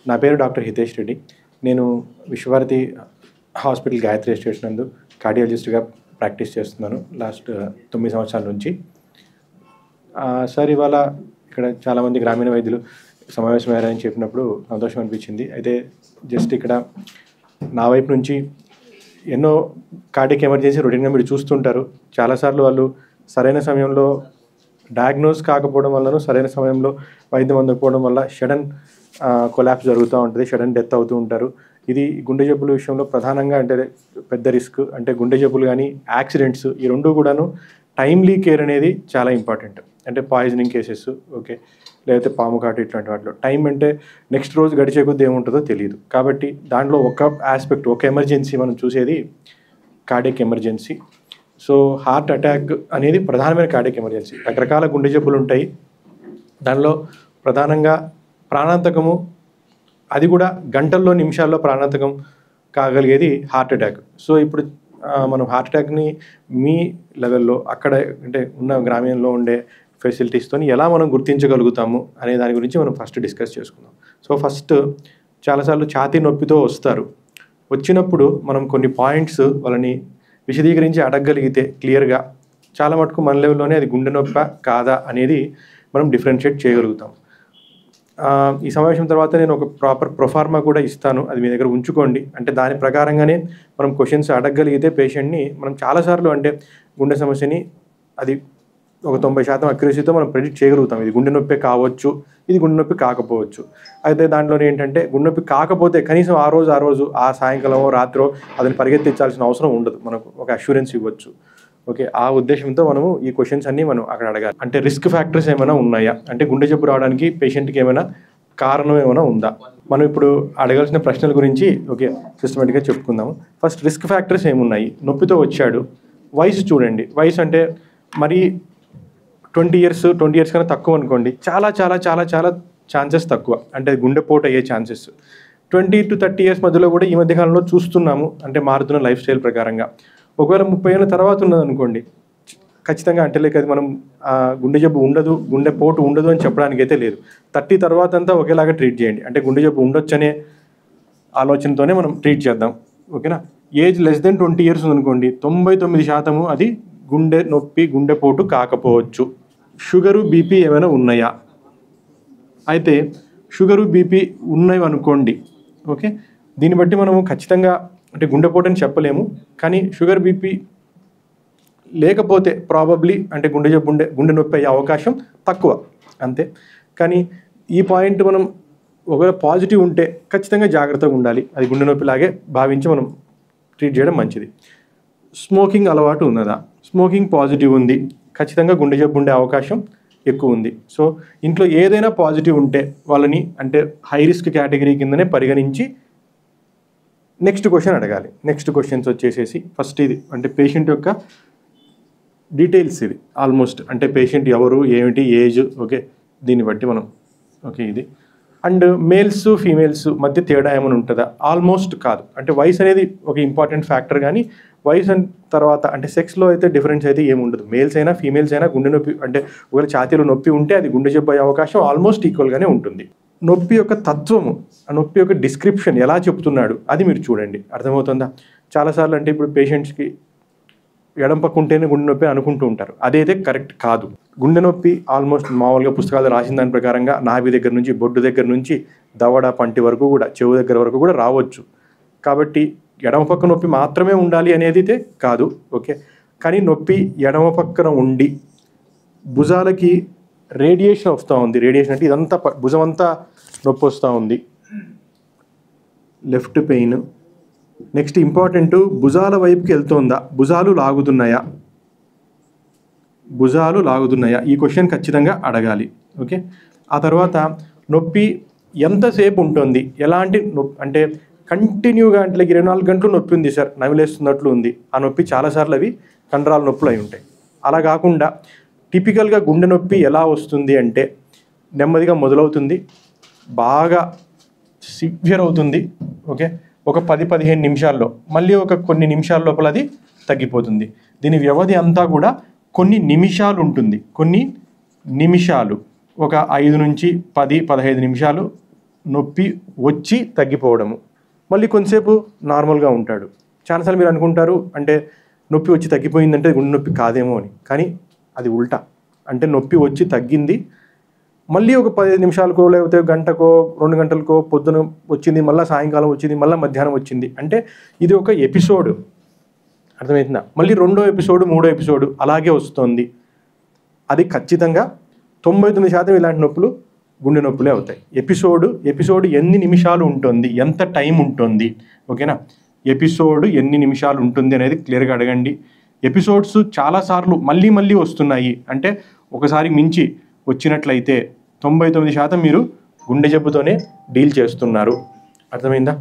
నా పేరు డాక్టర్ హితేష్ రెడ్డి. నేను విశ్వభారతి హాస్పిటల్ గాయత్రి ఎస్టేట్స్ నందు కార్డియాలజిస్ట్గా ప్రాక్టీస్ చేస్తున్నాను లాస్ట్ 9 సంవత్సరాల నుంచి. సార్ ఇవాళ ఇక్కడ చాలామంది గ్రామీణ వైద్యులు సమావేశమయ్యారని చెప్పినప్పుడు సంతోషం అనిపించింది. అయితే జస్ట్ ఇక్కడ నా వైపు నుంచి ఎన్నో కార్డియక్ ఎమర్జెన్సీ రొటీన్గా మీరు చూస్తుంటారు. చాలాసార్లు వాళ్ళు సరైన సమయంలో డయాగ్నోస్ కాకపోవడం వల్లనూ, సరైన సమయంలో వైద్యం అందకపోవడం వల్ల సడన్ కొలాప్స్ జరుగుతూ ఉంటుంది, సడన్ డెత్ అవుతూ ఉంటారు. ఇది గుండె జబ్బుల విషయంలో ప్రధానంగా అంటే పెద్ద రిస్క్. అంటే గుండె జబ్బులు కానీ యాక్సిడెంట్స్ ఈ రెండు కూడాను టైమ్లీ కేర్ అనేది చాలా ఇంపార్టెంట్. అంటే పాయిజనింగ్ కేసెస్ ఓకే, లేకపోతే పాము కాటు ఇట్లాంటి వాటిలో టైం అంటే నెక్స్ట్ రోజు గడిచే కొద్ది ఏముంటుందో తెలియదు. కాబట్టి దాంట్లో ఒక ఆస్పెక్ట్, ఒక ఎమర్జెన్సీ మనం చూసేది cardiac emergency. So heart attack అనేది ప్రధానమైన కార్డియక్ ఎమర్జెన్సీ. రకరకాల గుండె జబ్బులు ఉంటాయి, దానిలో ప్రధానంగా ప్రాణాంతకము, అది కూడా గంటల్లో నిమిషాల్లో ప్రాణాంతకం కాగలిగేది హార్ట్ అటాక్. సో ఇప్పుడు మనం హార్ట్ అటాక్ని మీ లెవెల్లో అక్కడ అంటే ఉన్న గ్రామీణంలో ఉండే ఫెసిలిటీస్తో ఎలా మనం గుర్తించగలుగుతాము అనే దాని గురించి మనం ఫస్ట్ డిస్కస్ చేసుకుందాం. సో ఫస్ట్ చాలాసార్లు ఛాతీ నొప్పితో వస్తారు. వచ్చినప్పుడు మనం కొన్ని పాయింట్స్ వాళ్ళని విశదీకరించి అడగగలిగితే క్లియర్గా చాలా మటుకు మన లెవెల్లోనే అది గుండె నొప్ప కాదా అనేది మనం డిఫరెన్షియేట్ చేయగలుగుతాం. ఈ సమావేశం తర్వాత నేను ఒక ప్రాపర్ ప్రొఫార్మా కూడా ఇస్తాను, అది మీ దగ్గర ఉంచుకోండి. అంటే దాని ప్రకారంగానే మనం క్వశ్చన్స్ అడగగలిగితే పేషెంట్ని మనం చాలాసార్లు అంటే గుండె సమస్యని అది ఒక 90% అక్యురసీతో మనం ప్రెడిక్ట్ చేయగలుగుతాం. ఇది గుండె నొప్పి కావచ్చు, ఇది గుండె నొప్పి కాకపోవచ్చు. అయితే దాంట్లో ఏంటంటే గుండె నొప్పి కాకపోతే కనీసం ఆ రోజు ఆ సాయంకాలమో రాత్రో అదని పరిగెత్తించాల్సిన అవసరం ఉండదు, మనకు ఒక అష్యూరెన్స్ ఇవ్వచ్చు. ఓకే, ఆ ఉద్దేశంతో మనము ఈ క్వశ్చన్స్ అన్నీ మనం అక్కడ అడగాలి. అంటే రిస్క్ ఫ్యాక్టర్స్ ఏమైనా ఉన్నాయా, అంటే గుండె జబ్బు రావడానికి పేషెంట్కి ఏమైనా కారణం ఏమైనా ఉందా, మనం ఇప్పుడు అడగాల్సిన ప్రశ్నల గురించి ఓకే సిస్టమేటిక్గా చెప్పుకుందాము. ఫస్ట్ రిస్క్ ఫ్యాక్టర్స్ ఏమున్నాయి. నొప్పితో వచ్చాడు, వయసు చూడండి. వయసు అంటే మరి 20 years కన్నా తక్కువ అనుకోండి, చాలా చాలా చాలా చాలా ఛాన్సెస్ తక్కువ, అంటే గుండెపోటు అయ్యే ఛాన్సెస్. 20 to 30 years మధ్యలో కూడా ఈ మధ్యకాలంలో చూస్తున్నాము, అంటే మారుతున్న లైఫ్ స్టైల్ ప్రకారంగా. ఒకవేళ 30 ఏళ్ళ తర్వాత ఉన్నదనుకోండి, ఖచ్చితంగా అంటే లేక అది మనం గుండె జబ్బు ఉండదు, గుండెపోటు ఉండదు అని చెప్పడానికి అయితే లేదు. 30 తర్వాత అంతా ఒకేలాగా ట్రీట్ చేయండి. అంటే గుండె జబ్బు ఉండొచ్చనే ఆలోచనతోనే మనం ట్రీట్ చేద్దాం. ఓకేనా. ఏజ్ లెస్ దెన్ 20 years ఉందనుకోండి, 99% అది గుండె నొప్పి, గుండెపోటు కాకపోవచ్చు. షుగరు, బీపీ ఏమైనా ఉన్నాయా, అయితే షుగరు, బీపీ ఉన్నవి అనుకోండి. ఓకే, దీన్ని బట్టి మనము ఖచ్చితంగా అంటే గుండెపోటు అని చెప్పలేము, కానీ షుగర్, బీపీ లేకపోతే ప్రాబబ్లీ అంటే గుండె నొప్పి అయ్యే అవకాశం తక్కువ అంతే. కానీ ఈ పాయింట్ మనం ఒకవేళ పాజిటివ్ ఉంటే ఖచ్చితంగా జాగ్రత్తగా ఉండాలి, అది గుండె నొప్పిలాగే భావించి మనం ట్రీట్ చేయడం మంచిది. స్మోకింగ్ అలవాటు ఉన్నదా, స్మోకింగ్ పాజిటివ్ ఉంది, ఖచ్చితంగా గుండె జబ్బు ఉండే అవకాశం ఎక్కువ ఉంది. సో ఇంట్లో ఏదైనా పాజిటివ్ ఉంటే వాళ్ళని అంటే హై రిస్క్ కేటగిరీ కిందనే పరిగణించి నెక్స్ట్ క్వశ్చన్ అడగాలి. నెక్స్ట్ క్వశ్చన్స్ వచ్చేసేసి ఫస్ట్ ఇది అంటే పేషెంట్ యొక్క డీటెయిల్స్, ఇది ఆల్మోస్ట్ అంటే పేషెంట్ ఎవరు, ఏమిటి, ఏజ్, ఓకే దీన్ని బట్టి మనం ఓకే ఇది. అండ్ మేల్స్ ఫీమేల్స్ మధ్య తేడా ఏమైనా ఉంటుందా, ఆల్మోస్ట్ కాదు. అంటే వయసు అనేది ఒక ఇంపార్టెంట్ ఫ్యాక్టర్, కానీ వయసు తర్వాత అంటే సెక్స్లో అయితే డిఫరెన్స్ అయితే ఏముండదు. మేల్స్ అయినా ఫీమేల్స్ అయినా గుండె నొప్పి అంటే ఒకవేళ ఛాతీలో నొప్పి ఉంటే అది గుండె జబ్బు అయ్యే అవకాశం ఆల్మోస్ట్ ఈక్వల్గానే ఉంటుంది. నొప్పి యొక్క తత్వము, ఆ నొప్పి యొక్క డిస్క్రిప్షన్ ఎలా చెప్తున్నాడు అది మీరు చూడండి, అర్థమవుతుందా. చాలాసార్లు అంటే ఇప్పుడు పేషెంట్స్కి ఎడం పక్క ఉంటేనే గుండె నొప్పి అనుకుంటూ ఉంటారు, అదైతే కరెక్ట్ కాదు. గుండె నొప్పి ఆల్మోస్ట్ మామూలుగా పుస్తకాలు రాసిన దాని ప్రకారంగా నాభి దగ్గర నుంచి, బొడ్డు దగ్గర నుంచి, దవడ పంటి వరకు కూడా, చెవు దగ్గర వరకు కూడా రావచ్చు. కాబట్టి ఎడమ పక్క నొప్పి మాత్రమే ఉండాలి అనేది అయితే కాదు. ఓకే, కానీ నొప్పి ఎడమ పక్కన ఉండి భుజాలకి రేడియేషన్ వస్తూ ఉంది, రేడియేషన్ అంటే ఇదంతా భుజం అంతా నొప్పి వస్తూ ఉంది, లెఫ్ట్ పెయిన్. నెక్స్ట్ ఇంపార్టెంట్, భుజాల వైపుకి వెళ్తుందా, భుజాలు లాగుతున్నాయా, ఈ క్వశ్చన్ ఖచ్చితంగా అడగాలి. ఓకే, ఆ తర్వాత నొప్పి ఎంతసేపు ఉంటుంది, ఎలాంటి నొప్పి అంటే కంటిన్యూగా అంటే 24 గంటలు నొప్పి ఉంది సార్, నవిలేస్తున్నట్లు ఉంది, ఆ నొప్పి చాలాసార్లు అవి కండరాల నొప్పులు అయి ఉంటాయి. అలా కాకుండా టిపికల్గా గుండె నొప్పి ఎలా వస్తుంది అంటే నెమ్మదిగా మొదలవుతుంది, బాగా సివియర్ అవుతుంది. ఓకే, ఒక 10-15 నిమిషాల్లో, మళ్ళీ ఒక కొన్ని నిమిషాల లోపల అది తగ్గిపోతుంది. దీని వ్యవధి అంతా కూడా కొన్ని నిమిషాలు ఉంటుంది, కొన్ని నిమిషాలు, ఒక 5 నుంచి 10-15 నిమిషాలు నొప్పి వచ్చి తగ్గిపోవడము, మళ్ళీ కొంతసేపు నార్మల్గా ఉంటాడు. చాలాసార్లు మీరు అనుకుంటారు అంటే నొప్పి వచ్చి తగ్గిపోయిందంటే గుండె నొప్పి కాదేమో అని, కానీ అది ఉల్టా. అంటే నొప్పి వచ్చి తగ్గింది, మళ్ళీ ఒక 15 నిమిషాలకో లేకపోతే గంటకో 2 గంటలకో పొద్దున వచ్చింది, మళ్ళీ సాయంకాలం వచ్చింది, మళ్ళీ మధ్యాహ్నం వచ్చింది. అంటే ఇది ఒక ఎపిసోడ్, అర్థమవుతుందా? మళ్ళీ 2వ ఎపిసోడ్ 3వ ఎపిసోడ్ అలాగే వస్తుంది. అది ఖచ్చితంగా 99% ఇలాంటి నొప్పులు గుండె నొప్పులే అవుతాయి. ఎపిసోడ్ ఎన్ని నిమిషాలు ఉంటుంది, ఎంత టైం ఉంటుంది, ఓకేనా? ఎపిసోడ్ ఎన్ని నిమిషాలు ఉంటుంది అనేది క్లియర్గా అడగండి. ఎపిసోడ్స్ చాలాసార్లు మళ్ళీ మళ్ళీ వస్తున్నాయి అంటే ఒకసారి మించి వచ్చినట్లయితే 99% మీరు గుండె జబ్బుతోనే డీల్ చేస్తున్నారు. అర్థమైందా?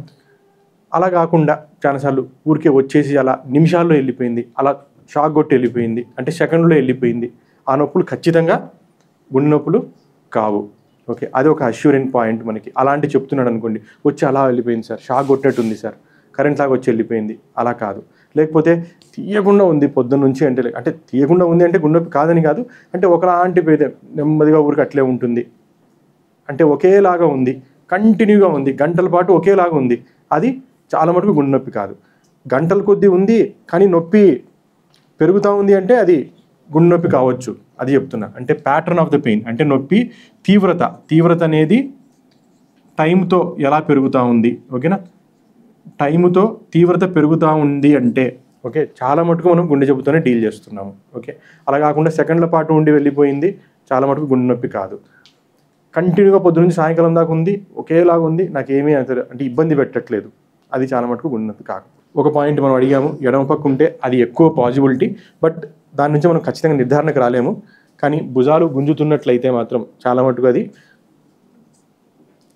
అలా కాకుండా చాలాసార్లు ఊరికే వచ్చేసి అలా నిమిషాల్లో వెళ్ళిపోయింది, అలా షాక్ కొట్టి వెళ్ళిపోయింది, అంటే సెకండ్లో వెళ్ళిపోయింది, ఆ నొప్పులు ఖచ్చితంగా గుండె నొప్పులు కావు. ఓకే, అది ఒక అష్యూరింగ్ పాయింట్ మనకి. అలాంటి చెప్తున్నాడు అనుకోండి, వచ్చి అలా వెళ్ళిపోయింది సార్, షాక్ కొట్టినట్టుంది సార్, కరెంట్ లాగా వచ్చి వెళ్ళిపోయింది, అలా కాదు. లేకపోతే తీయకుండా ఉంది పొద్దున్న నుంచి అంటే తీయకుండా ఉంది అంటే గుండె నొప్పి కాదని కాదు, అంటే ఒకలాంటి నెమ్మదిగా ఊరికి అట్లే ఉంటుంది, అంటే ఒకేలాగా ఉంది, కంటిన్యూగా ఉంది, గంటల పాటు ఒకేలాగా ఉంది, అది చాలా మటుకు గుండె నొప్పి కాదు. గంటల కొద్దీ ఉంది కానీ నొప్పి పెరుగుతూ ఉంది అంటే అది గుండె నొప్పి కావచ్చు, అది చెప్తున్నా. అంటే ప్యాటర్న్ ఆఫ్ ద పెయిన్ అంటే నొప్పి తీవ్రత అనేది టైంతో ఎలా పెరుగుతూ ఉంది, ఓకేనా? టైముతో తీవ్రత పెరుగుతూ ఉంది అంటే ఓకే, చాలా మటుకు మనం గుండె జబ్బుతోనే డీల్ చేస్తున్నాము. ఓకే, అలా కాకుండా సెకండ్ల పాటు ఉండి వెళ్ళిపోయింది చాలా మటుకు గుండె నొప్పి కాదు. కంటిన్యూగా పొద్దున్న నుంచి సాయంకాలం దాకా ఉంది, ఒకేలాగా ఉంది, నాకేమీ అంటే ఇబ్బంది పెట్టట్లేదు, అది చాలా మటుకు గుండె నొప్పి కాదు. ఒక పాయింట్ మనం అడిగాము, ఎడమ పక్క ఉంటే అది ఎక్కువ పాజిబిలిటీ, బట్ దాని నుంచి మనం ఖచ్చితంగా నిర్ధారణకు రాలేము. కానీ భుజాలు గుంజుతున్నట్లయితే మాత్రం చాలా మటుకు అది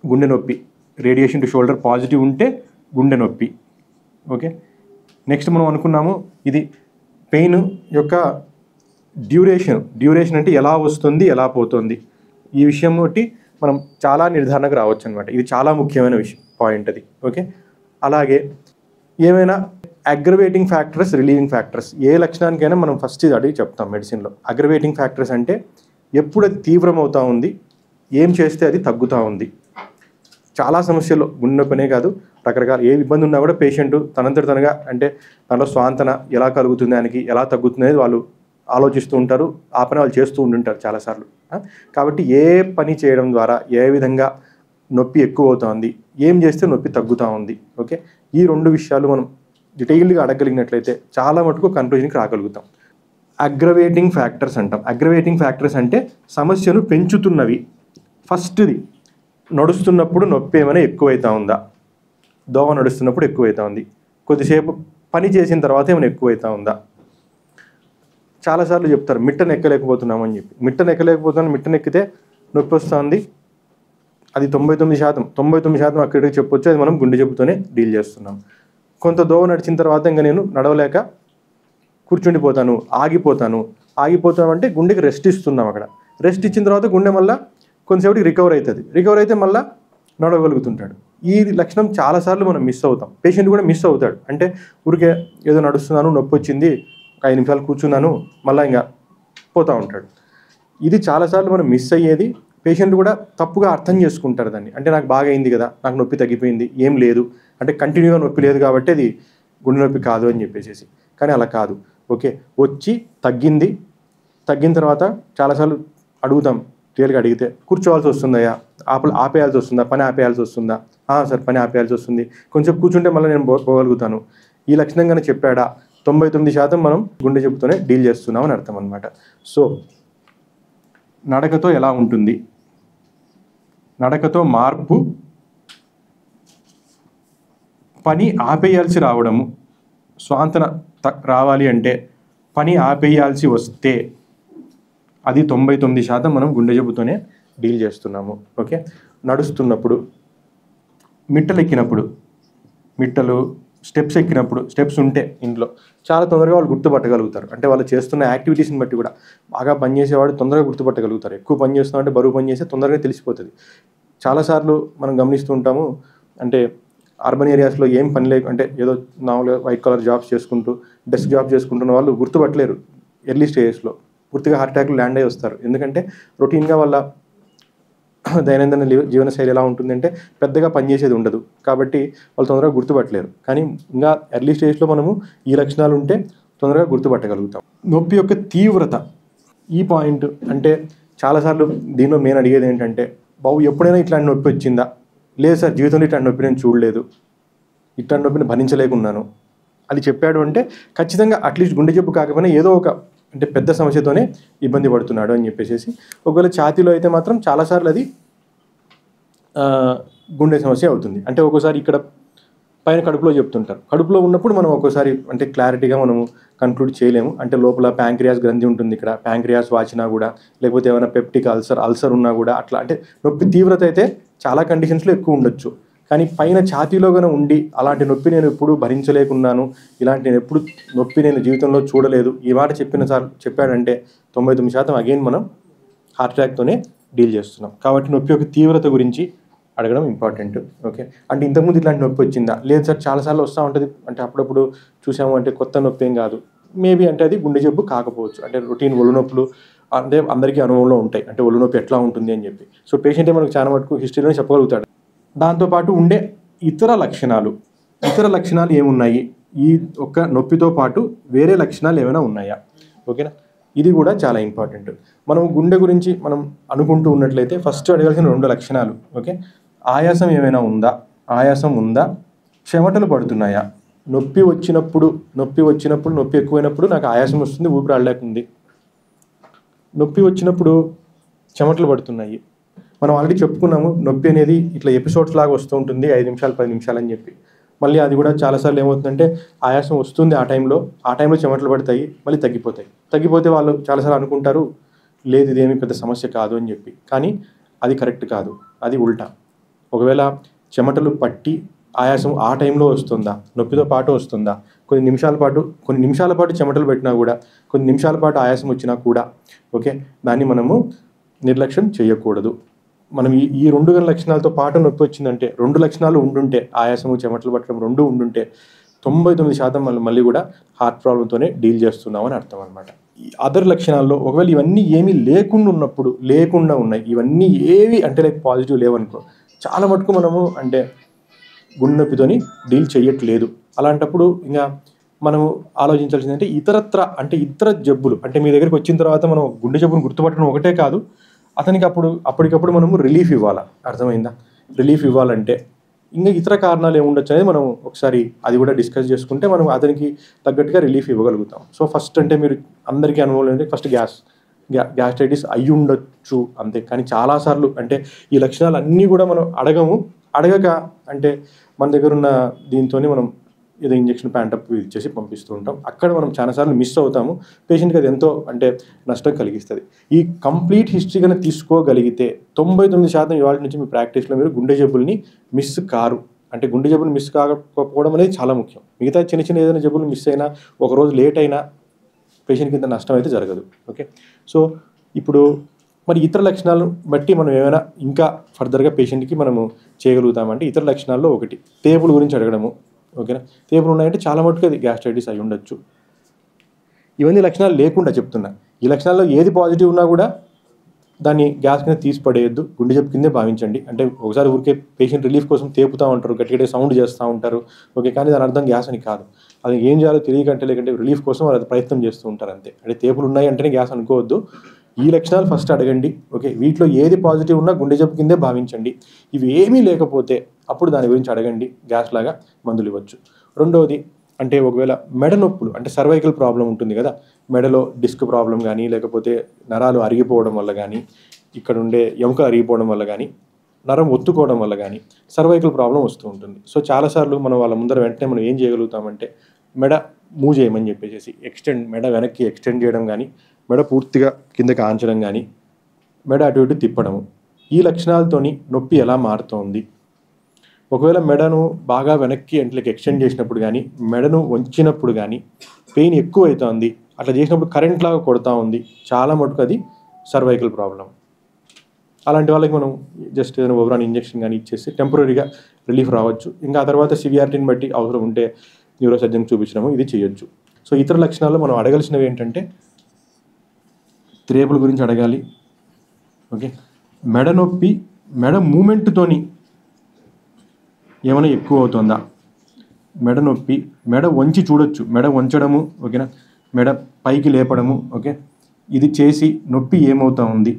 గుండె నొప్పి. రేడియేషన్ టు షోల్డర్ పాజిటివ్ ఉంటే గుండె నొప్పి. ఓకే, నెక్స్ట్ మనం అనుకున్నాము ఇది పెయిన్ యొక్క డ్యూరేషన్ అంటే ఎలా వస్తుంది ఎలా పోతుంది, ఈ విషయం బట్టి మనం చాలా నిర్ధారణకు రావచ్చు అనమాట. ఇది చాలా ముఖ్యమైన పాయింట్ అది. ఓకే, అలాగే ఏమైనా అగ్రవేటింగ్ ఫ్యాక్టర్స్, రిలీవింగ్ ఫ్యాక్టర్స్, ఏ లక్షణానికైనా మనం ఫస్ట్ ఇది అడిగి చెప్తాం మెడిసిన్లో. అగ్రవేటింగ్ ఫ్యాక్టర్స్ అంటే ఎప్పుడు అది తీవ్రమవుతూ ఉంది, ఏం చేస్తే అది తగ్గుతూ ఉంది. చాలా సమస్యలు గుండె నొప్పినే కాదు, రకరకాల ఏ ఇబ్బంది ఉన్నా కూడా పేషెంట్ తనగా అంటే తనలో స్వాంతన ఎలా కలుగుతుంది, దానికి ఎలా తగ్గుతుంది అనేది వాళ్ళు ఆలోచిస్తూ ఉంటారు, ఆ పని వాళ్ళు చేస్తూ ఉంటుంటారు చాలాసార్లు. కాబట్టి ఏ పని చేయడం ద్వారా ఏ విధంగా నొప్పి ఎక్కువ అవుతుంది, ఏం చేస్తే నొప్పి తగ్గుతూ ఉంది, ఓకే, ఈ 2 విషయాలు మనం డీటెయిల్గా అడగలిగినట్లయితే చాలా మటుకు కన్క్లూజన్కి రాగలుగుతాం. అగ్రవేటింగ్ ఫ్యాక్టర్స్ అంటాం. అగ్రవేటింగ్ ఫ్యాక్టర్స్ అంటే సమస్యను పెంచుతున్నవి. ఫస్ట్ది, నడుస్తున్నప్పుడు నొప్పి ఏమైనా ఎక్కువైతా ఉందా, దోమ నడుస్తున్నప్పుడు ఎక్కువైతా ఉంది, కొద్దిసేపు పని చేసిన తర్వాత ఏమైనా ఎక్కువైతా ఉందా. చాలాసార్లు చెప్తారు మిట్టను ఎక్కలేకపోతున్నామని చెప్పి, మిట్టను ఎక్కితే నొప్పి వస్తుంది, అది 99% అక్కడికి చెప్పొచ్చు, అది మనం గుండె జబ్బుతోనే డీల్ చేస్తున్నాం. కొంత దోవ నడిచిన తర్వాత ఇంకా నేను నడవలేక కూర్చుండిపోతాను, ఆగిపోతాను అంటే గుండెకి రెస్ట్ ఇస్తున్నాం. అక్కడ రెస్ట్ ఇచ్చిన తర్వాత గుండె మళ్ళీ కొంతసేపటికి రికవర్ అయితే మళ్ళీ నడవగలుగుతుంటాడు. ఈ లక్షణం చాలాసార్లు మనం మిస్ అవుతాం, పేషెంట్ కూడా మిస్ అవుతాడు. అంటే ఊరికే ఏదో నడుస్తున్నాను, నొప్పి వచ్చింది, 5 నిమిషాలు కూర్చున్నాను, మళ్ళీ ఇంకా పోతూ ఉంటాడు. ఇది చాలాసార్లు మనం మిస్ అయ్యేది. పేషెంట్ కూడా తప్పుగా అర్థం చేసుకుంటారు దాన్ని, అంటే నాకు బాగా అయింది కదా, నాకు నొప్పి తగ్గిపోయింది, ఏం లేదు, అంటే కంటిన్యూగా నొప్పి లేదు కాబట్టి అది గుండె నొప్పి కాదు అని చెప్పేసి. కానీ అలా కాదు. ఓకే, వచ్చి తగ్గిన తర్వాత చాలాసార్లు అడుగుతాం, క్లియర్గా అడిగితే కూర్చోవాల్సి వస్తుందయ్యా, ఆపేయాల్సి వస్తుందా, పని ఆపేయాల్సి వస్తుందా, సార్ పని ఆపేయాల్సి వస్తుంది, కొంచెం కూర్చుంటే మళ్ళీ నేను పోగలుగుతాను, ఈ లక్షణంగానే చెప్పాడా, 99% మనం గుండె జబ్బుతోనే డీల్ చేస్తున్నాం అని అర్థం అనమాట. సో నడకతో ఎలా ఉంటుంది, నడకతో మార్పు, పని ఆపేయాల్సి రావడము, స్వాంతన రావాలి అంటే పని ఆపేయాల్సి వస్తే అది 99% మనం గుండె జబ్బుతోనే డీల్ చేస్తున్నాము. ఓకే, నడుస్తున్నప్పుడు, మిట్టలు స్టెప్స్ ఎక్కినప్పుడు, స్టెప్స్ ఉంటే ఇంట్లో చాలా తొందరగా వాళ్ళు గుర్తుపట్టగలుగుతారు. అంటే వాళ్ళు చేస్తున్న యాక్టివిటీస్ని బట్టి కూడా, బాగా పనిచేసేవాడు తొందరగా గుర్తుపట్టగలుగుతారు, ఎక్కువ పని చేస్తున్నామంటే బరువు పని చేస్తే తొందరగా తెలిసిపోతుంది. చాలాసార్లు మనం గమనిస్తూ ఉంటాము, అంటే అర్బన్ ఏరియాస్లో ఏం పని అంటే ఏదో నార్మల్గా వైట్ కలర్ జాబ్స్ చేసుకుంటూ డెస్క్ జాబ్ చేసుకుంటున్న వాళ్ళు గుర్తుపట్టలేరు, ఎర్లీ స్టేజెస్లో పూర్తిగా హార్ట్ అటాక్లు ల్యాండ్ అయ్యి వస్తారు. ఎందుకంటే రొటీన్గా వాళ్ళ దైనందిన జీవనశైలి ఎలా ఉంటుందంటే పెద్దగా పనిచేసేది ఉండదు, కాబట్టి వాళ్ళు తొందరగా గుర్తుపట్టలేరు. కానీ ఇంకా ఎర్లీ స్టేజ్లో మనము ఈ లక్షణాలు ఉంటే తొందరగా గుర్తుపట్టగలుగుతాం. నొప్పి యొక్క తీవ్రత, ఈ పాయింట్ అంటే చాలాసార్లు దీనిలో నేను అడిగేది ఏంటంటే, బాబు ఎప్పుడైనా ఇట్లాంటి నొప్పి వచ్చిందా? లేదు సార్, జీవితంలో ఇట్లాంటి నొప్పి నేను చూడలేదు, ఇట్లాంటి నొప్పిని భరించలేకున్నాను అది చెప్పాడు అంటే ఖచ్చితంగా అట్లీస్ట్ గుండె జబ్బు కాకపోయినా ఏదో ఒక అంటే పెద్ద సమస్యతోనే ఇబ్బంది పడుతున్నాడు అని చెప్పేసి. ఒకవేళ ఛాతీలో అయితే మాత్రం చాలాసార్లు అది గుండె సమస్య అవుతుంది. అంటే ఒక్కోసారి ఇక్కడ పైన కడుపులో చెప్తుంటారు, కడుపులో ఉన్నప్పుడు మనం ఒక్కోసారి అంటే క్లారిటీగా మనము కన్క్లూడ్ చేయలేము. అంటే లోపల ప్యాంక్రియాస్ గ్రంథి ఉంటుంది, ఇక్కడ ప్యాంక్రియాస్ వాచినా కూడా, లేకపోతే ఏమైనా పెప్టిక్ అల్సర్ ఉన్నా కూడా అట్లా అంటే నొప్పి తీవ్రత అయితే చాలా కండిషన్స్లో ఎక్కువ ఉండొచ్చు. కానీ పైన ఛాతీలో కనుక ఉండి అలాంటి నొప్పి నేను ఎప్పుడు భరించలేకున్నాను, ఇలాంటి నేను ఎప్పుడు నొప్పి నేను జీవితంలో చూడలేదు, ఈ మాట చెప్పాడంటే 99% అగైన్ మనం హార్ట్ అటాక్తోనే డీల్ చేస్తున్నాం. కాబట్టి నొప్పి యొక్క తీవ్రత గురించి అడగడం ఇంపార్టెంట్. ఓకే, అంటే ఇంతకుముందు ఇట్లాంటి నొప్పి వచ్చిందా? లేదు సార్, చాలాసార్లు వస్తూ ఉంటుంది, అంటే అప్పుడప్పుడు చూసాము, అంటే కొత్త నొప్పి ఏం కాదు, మేబీ అంటే అది గుండె జబ్బు కాకపోవచ్చు. అంటే రొటీన్ ఒళ్ళు నొప్పులు అంటే అందరికీ అనుభవంలో ఉంటాయి, అంటే ఒళ్ళు నొప్పి ఎట్లా ఉంటుంది అని చెప్పి. సో పేషెంటే మనకు చాలా మటుకు హిస్టరీలోనే చెప్పగలుగుతాడు. దాంతోపాటు ఉండే ఇతర లక్షణాలు ఏమున్నాయి, ఈ ఒక్క నొప్పితో పాటు వేరే లక్షణాలు ఏమైనా ఉన్నాయా? ఓకేనా, ఇది కూడా చాలా ఇంపార్టెంట్. మనం గుండె గురించి మనం అనుకుంటూ ఉన్నట్లయితే ఫస్ట్ అడగాల్సిన 2 లక్షణాలు. ఓకే, ఆయాసం ఏమైనా ఉందా? ఆయాసం ఉందా? చెమటలు పడుతున్నాయా? నొప్పి ఎక్కువైనప్పుడు నాకు ఆయాసం వస్తుంది, ఊపిరాడలేకుంది. నొప్పి వచ్చినప్పుడు చెమటలు పడుతున్నాయి. మనం ఆల్రెడీ చెప్పుకున్నాము, నొప్పి అనేది ఇట్లా ఎపిసోడ్స్ లాగా వస్తూ ఉంటుంది, 5 నిమిషాలు 10 నిమిషాలు అని చెప్పి. మళ్ళీ అది కూడా చాలాసార్లు ఏమవుతుందంటే ఆయాసం వస్తుంది, ఆ టైంలో చెమటలు పడతాయి, మళ్ళీ తగ్గిపోతే వాళ్ళు చాలాసార్లు అనుకుంటారు లేదు ఇదేమీ పెద్ద సమస్య కాదు అని చెప్పి. కానీ అది కరెక్ట్ కాదు, అది ఉల్టా. ఒకవేళ చెమటలు పట్టి ఆయాసం ఆ టైంలో వస్తుందా, నొప్పితో పాటు వస్తుందా, కొన్ని నిమిషాల పాటు చెమటలు పెట్టినా కూడా, కొన్ని నిమిషాల పాటు ఆయాసం వచ్చినా కూడా ఓకే, దాన్ని మనము నిర్లక్ష్యం చేయకూడదు. మనం ఈ 2 లక్షణాలతో పాటు నొప్పి వచ్చిందంటే, 2 లక్షణాలు ఉండుంటే, ఆయాసము చెమటలు పట్టడం 2 ఉండుంటే 99% మళ్ళీ కూడా హార్ట్ ప్రాబ్లంతోనే డీల్ చేస్తున్నామని అర్థం అనమాట. ఈ అదర్ లక్షణాల్లో ఒకవేళ ఇవన్నీ ఏమీ లేకుండా ఉన్నాయి, ఇవన్నీ ఏవి అంటే లైక్ పాజిటివ్ లేవనుకో, చాలా మటుకు మనము అంటే గుండె నొప్పితోని డీల్ చేయట్లేదు. అలాంటప్పుడు ఇంకా మనము ఆలోచించాల్సిందంటే ఇతర జబ్బులు, అంటే మీ దగ్గరికి వచ్చిన తర్వాత మనం గుండె జబ్బును గుర్తుపట్టడం ఒకటే కాదు, అతనికి అప్పటికప్పుడు మనము రిలీఫ్ ఇవ్వాలా. అర్థమైందా? రిలీఫ్ ఇవ్వాలంటే ఇంకా ఇతర కారణాలు ఏముండొచ్చు అనేది మనం ఒకసారి అది కూడా డిస్కస్ చేసుకుంటే మనం అతనికి తగ్గట్టుగా రిలీఫ్ ఇవ్వగలుగుతాం. సో ఫస్ట్ అంటే మీరు అందరికీ అనుభవం ఏంటంటే ఫస్ట్ గ్యాస్ట్రైటిస్ అయ్యి ఉండొచ్చు అంతే. కానీ చాలాసార్లు అంటే ఈ లక్షణాలు అన్నీ కూడా మనం అడగక అంటే మన దగ్గర ఉన్న దీంతో మనం ఏదో ఇంజెక్షన్ ప్యాంటప్ ఇచ్చేసి పంపిస్తూ ఉంటాం. అక్కడ మనం చాలాసార్లు మిస్ అవుతాము, పేషెంట్కి అది ఎంతో అంటే నష్టం కలిగిస్తుంది. ఈ కంప్లీట్ హిస్టరీ కనుక తీసుకోగలిగితే 99% ఇవాళ నుంచి మీ ప్రాక్టీస్లో మీరు గుండె జబ్బుల్ని మిస్ కారు. అంటే గుండె జబ్బులు మిస్ కాకపోవడం అనేది చాలా ముఖ్యం. మిగతా చిన్న ఏదైనా జబ్బులు మిస్ అయినా, ఒకరోజు లేట్ అయినా పేషెంట్కి ఇంత నష్టం అయితే జరగదు. ఓకే, సో ఇప్పుడు మరి ఇతర లక్షణాలను బట్టి మనం ఏమైనా ఇంకా ఫర్దర్గా పేషెంట్కి మనము చేయగలుగుతామంటే, ఇతర లక్షణాల్లో ఒకటి తేపుల గురించి అడగడము. ఓకేనా, తేపులు ఉన్నాయంటే చాలా మటుకు అది గ్యాస్ట్రైటిస్ అయి ఉండొచ్చు. ఇవన్నీ లక్షణాలు లేకుండా చెప్తున్నా, ఈ లక్షణాల్లో ఏది పాజిటివ్ ఉన్నా కూడా దాన్ని గ్యాస్ కింద తీసి పడేయద్దు, గుండె జబ్బు కిందే భావించండి. అంటే ఒకసారి ఊరికే పేషెంట్ రిలీఫ్ కోసం తేపుతూ ఉంటారు, గట్టిగా సౌండ్ చేస్తూ ఉంటారు. ఓకే, కానీ దాని అర్థం గ్యాస్ అని కాదు. అది ఏం చేయాలో తెలియకంటే లేకంటే రిలీఫ్ కోసం వాళ్ళు ప్రయత్నం చేస్తూ ఉంటారు అంతే. అంటే తేపులు ఉన్నాయి అంటేనే గ్యాస్ అనుకోవద్దు. ఈ లక్షణాలు ఫస్ట్ అడగండి. ఓకే, వీటిలో ఏది పాజిటివ్ ఉన్నా గుండె జబ్బు కిందే భావించండి. ఇవి ఏమీ లేకపోతే అప్పుడు దాని గురించి అడగండి, గ్యాస్ లాగా మందులు ఇవ్వచ్చు. రెండవది అంటే ఒకవేళ మెడ నొప్పులు అంటే సర్వైకల్ ప్రాబ్లం ఉంటుంది కదా, మెడలో డిస్క్ ప్రాబ్లం కానీ, లేకపోతే నరాలు అరిగిపోవడం వల్ల కానీ, ఇక్కడ ఉండే ఎముక అరిగిపోవడం వల్ల కానీ, నరం ఒత్తుకోవడం వల్ల కానీ సర్వైకల్ ప్రాబ్లం వస్తూ ఉంటుంది. సో చాలాసార్లు మనం వాళ్ళ ముందర వెంటనే మనం ఏం చేయగలుగుతామంటే మెడ మూవ్ చేయమని చెప్పేసి మెడ వెనక్కి ఎక్స్టెండ్ చేయడం కానీ, మెడ పూర్తిగా కిందకి ఆంచడం కానీ, మెడ అటు ఇటు తిప్పడము. ఈ లక్షణాలతోని నొప్పి ఎలా మారుతోంది, ఒకవేళ మెడను బాగా వెనక్కి అంటే ఎక్స్టెండ్ చేసినప్పుడు కానీ, మెడను వంచినప్పుడు కానీ పెయిన్ ఎక్కువ అవుతుంది, అట్లా చేసినప్పుడు కరెంట్ లాగా కొడతా ఉంది, చాలా మటుకు అది సర్వైకల్ ప్రాబ్లం. అలాంటి వాళ్ళకి మనం జస్ట్ ఏదైనా ఓవరాన్ ఇంజెక్షన్ కానీ ఇచ్చేసి టెంపరీగా రిలీఫ్ రావచ్చు. ఇంకా ఆ తర్వాత సివియారిటీని బట్టి అవసరం ఉంటే న్యూరో సర్జన్ చూపించడము ఇది చేయొచ్చు. సో ఇతర లక్షణాల్లో మనం అడగాల్సినవి ఏంటంటే త్రేపుల గురించి అడగాలి. ఓకే, మెడ నొప్పి మెడ మూమెంట్తోని ఏమైనా ఎక్కువ అవుతుందా, మెడ నొప్పి, మెడ వంచి చూడొచ్చు, మెడ వంచడము, ఓకేనా, మెడ పైకి లేపడము, ఓకే, ఇది చేసి నొప్పి ఏమవుతా ఉంది,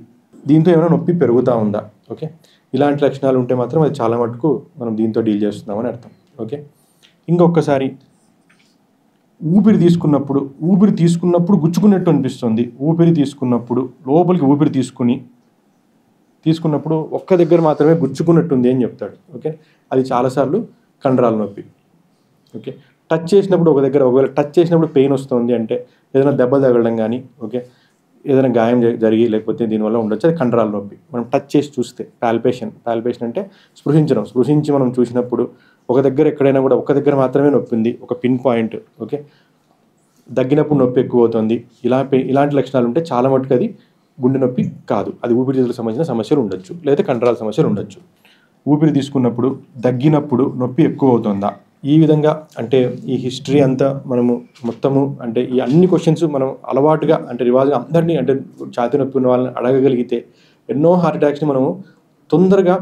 దీంతో ఏమైనా నొప్పి పెరుగుతూ ఉందా, ఓకే, ఇలాంటి లక్షణాలు ఉంటే మాత్రం అది చాలా మటుకు మనం దీంతో డీల్ చేస్తున్నామని అర్థం. ఓకే, ఇంకొకసారి ఊపిరి తీసుకున్నప్పుడు గుచ్చుకున్నట్టు అనిపిస్తుంది, ఊపిరి తీసుకున్నప్పుడు లోపలికి ఊపిరి తీసుకున్నప్పుడు ఒక్క దగ్గర మాత్రమే గుచ్చుకున్నట్టుంది అని చెప్తాడు. ఓకే, అది చాలాసార్లు కండరాల నొప్పి. ఓకే, టచ్ చేసినప్పుడు ఒక దగ్గర, ఒకవేళ టచ్ చేసినప్పుడు పెయిన్ వస్తుంది అంటే ఏదైనా దెబ్బ తగలడం కానీ, ఓకే, ఏదైనా గాయం జరిగి లేకపోతే దీనివల్ల ఉండొచ్చు, అది కండరాల నొప్పి. మనం టచ్ చేసి చూస్తే పాల్పేషన్ అంటే స్పృశించి మనం చూసినప్పుడు ఒక దగ్గర ఎక్కడైనా కూడా ఒక దగ్గర మాత్రమే నొప్పి ఉంది, ఒక పిన్ పాయింట్, ఓకే, దగ్గినప్పుడు నొప్పి ఎక్కువ అవుతుంది, ఇలాంటి లక్షణాలు ఉంటే చాలా మటుకు అది గుండె నొప్పి కాదు, అది ఊపిరితిత్తులకు సంబంధించిన సమస్యలు ఉండొచ్చు, లేదా కండరాల సమస్యలు ఉండొచ్చు. ఊపిరి తీసుకున్నప్పుడు దగ్గినప్పుడు నొప్పి ఎక్కువ అవుతుందా, ఈ విధంగా అంటే ఈ హిస్టరీ అంతా మనము మొత్తము అంటే ఈ అన్ని క్వశ్చన్స్ మనం అలవాటుగా అంటే రివాజ్గా అందరినీ అంటే ఛాతీ నొప్పి ఉన్న వాళ్ళని అడగగలిగితే ఎన్నో హార్ట్ అటాక్స్ని మనము తొందరగా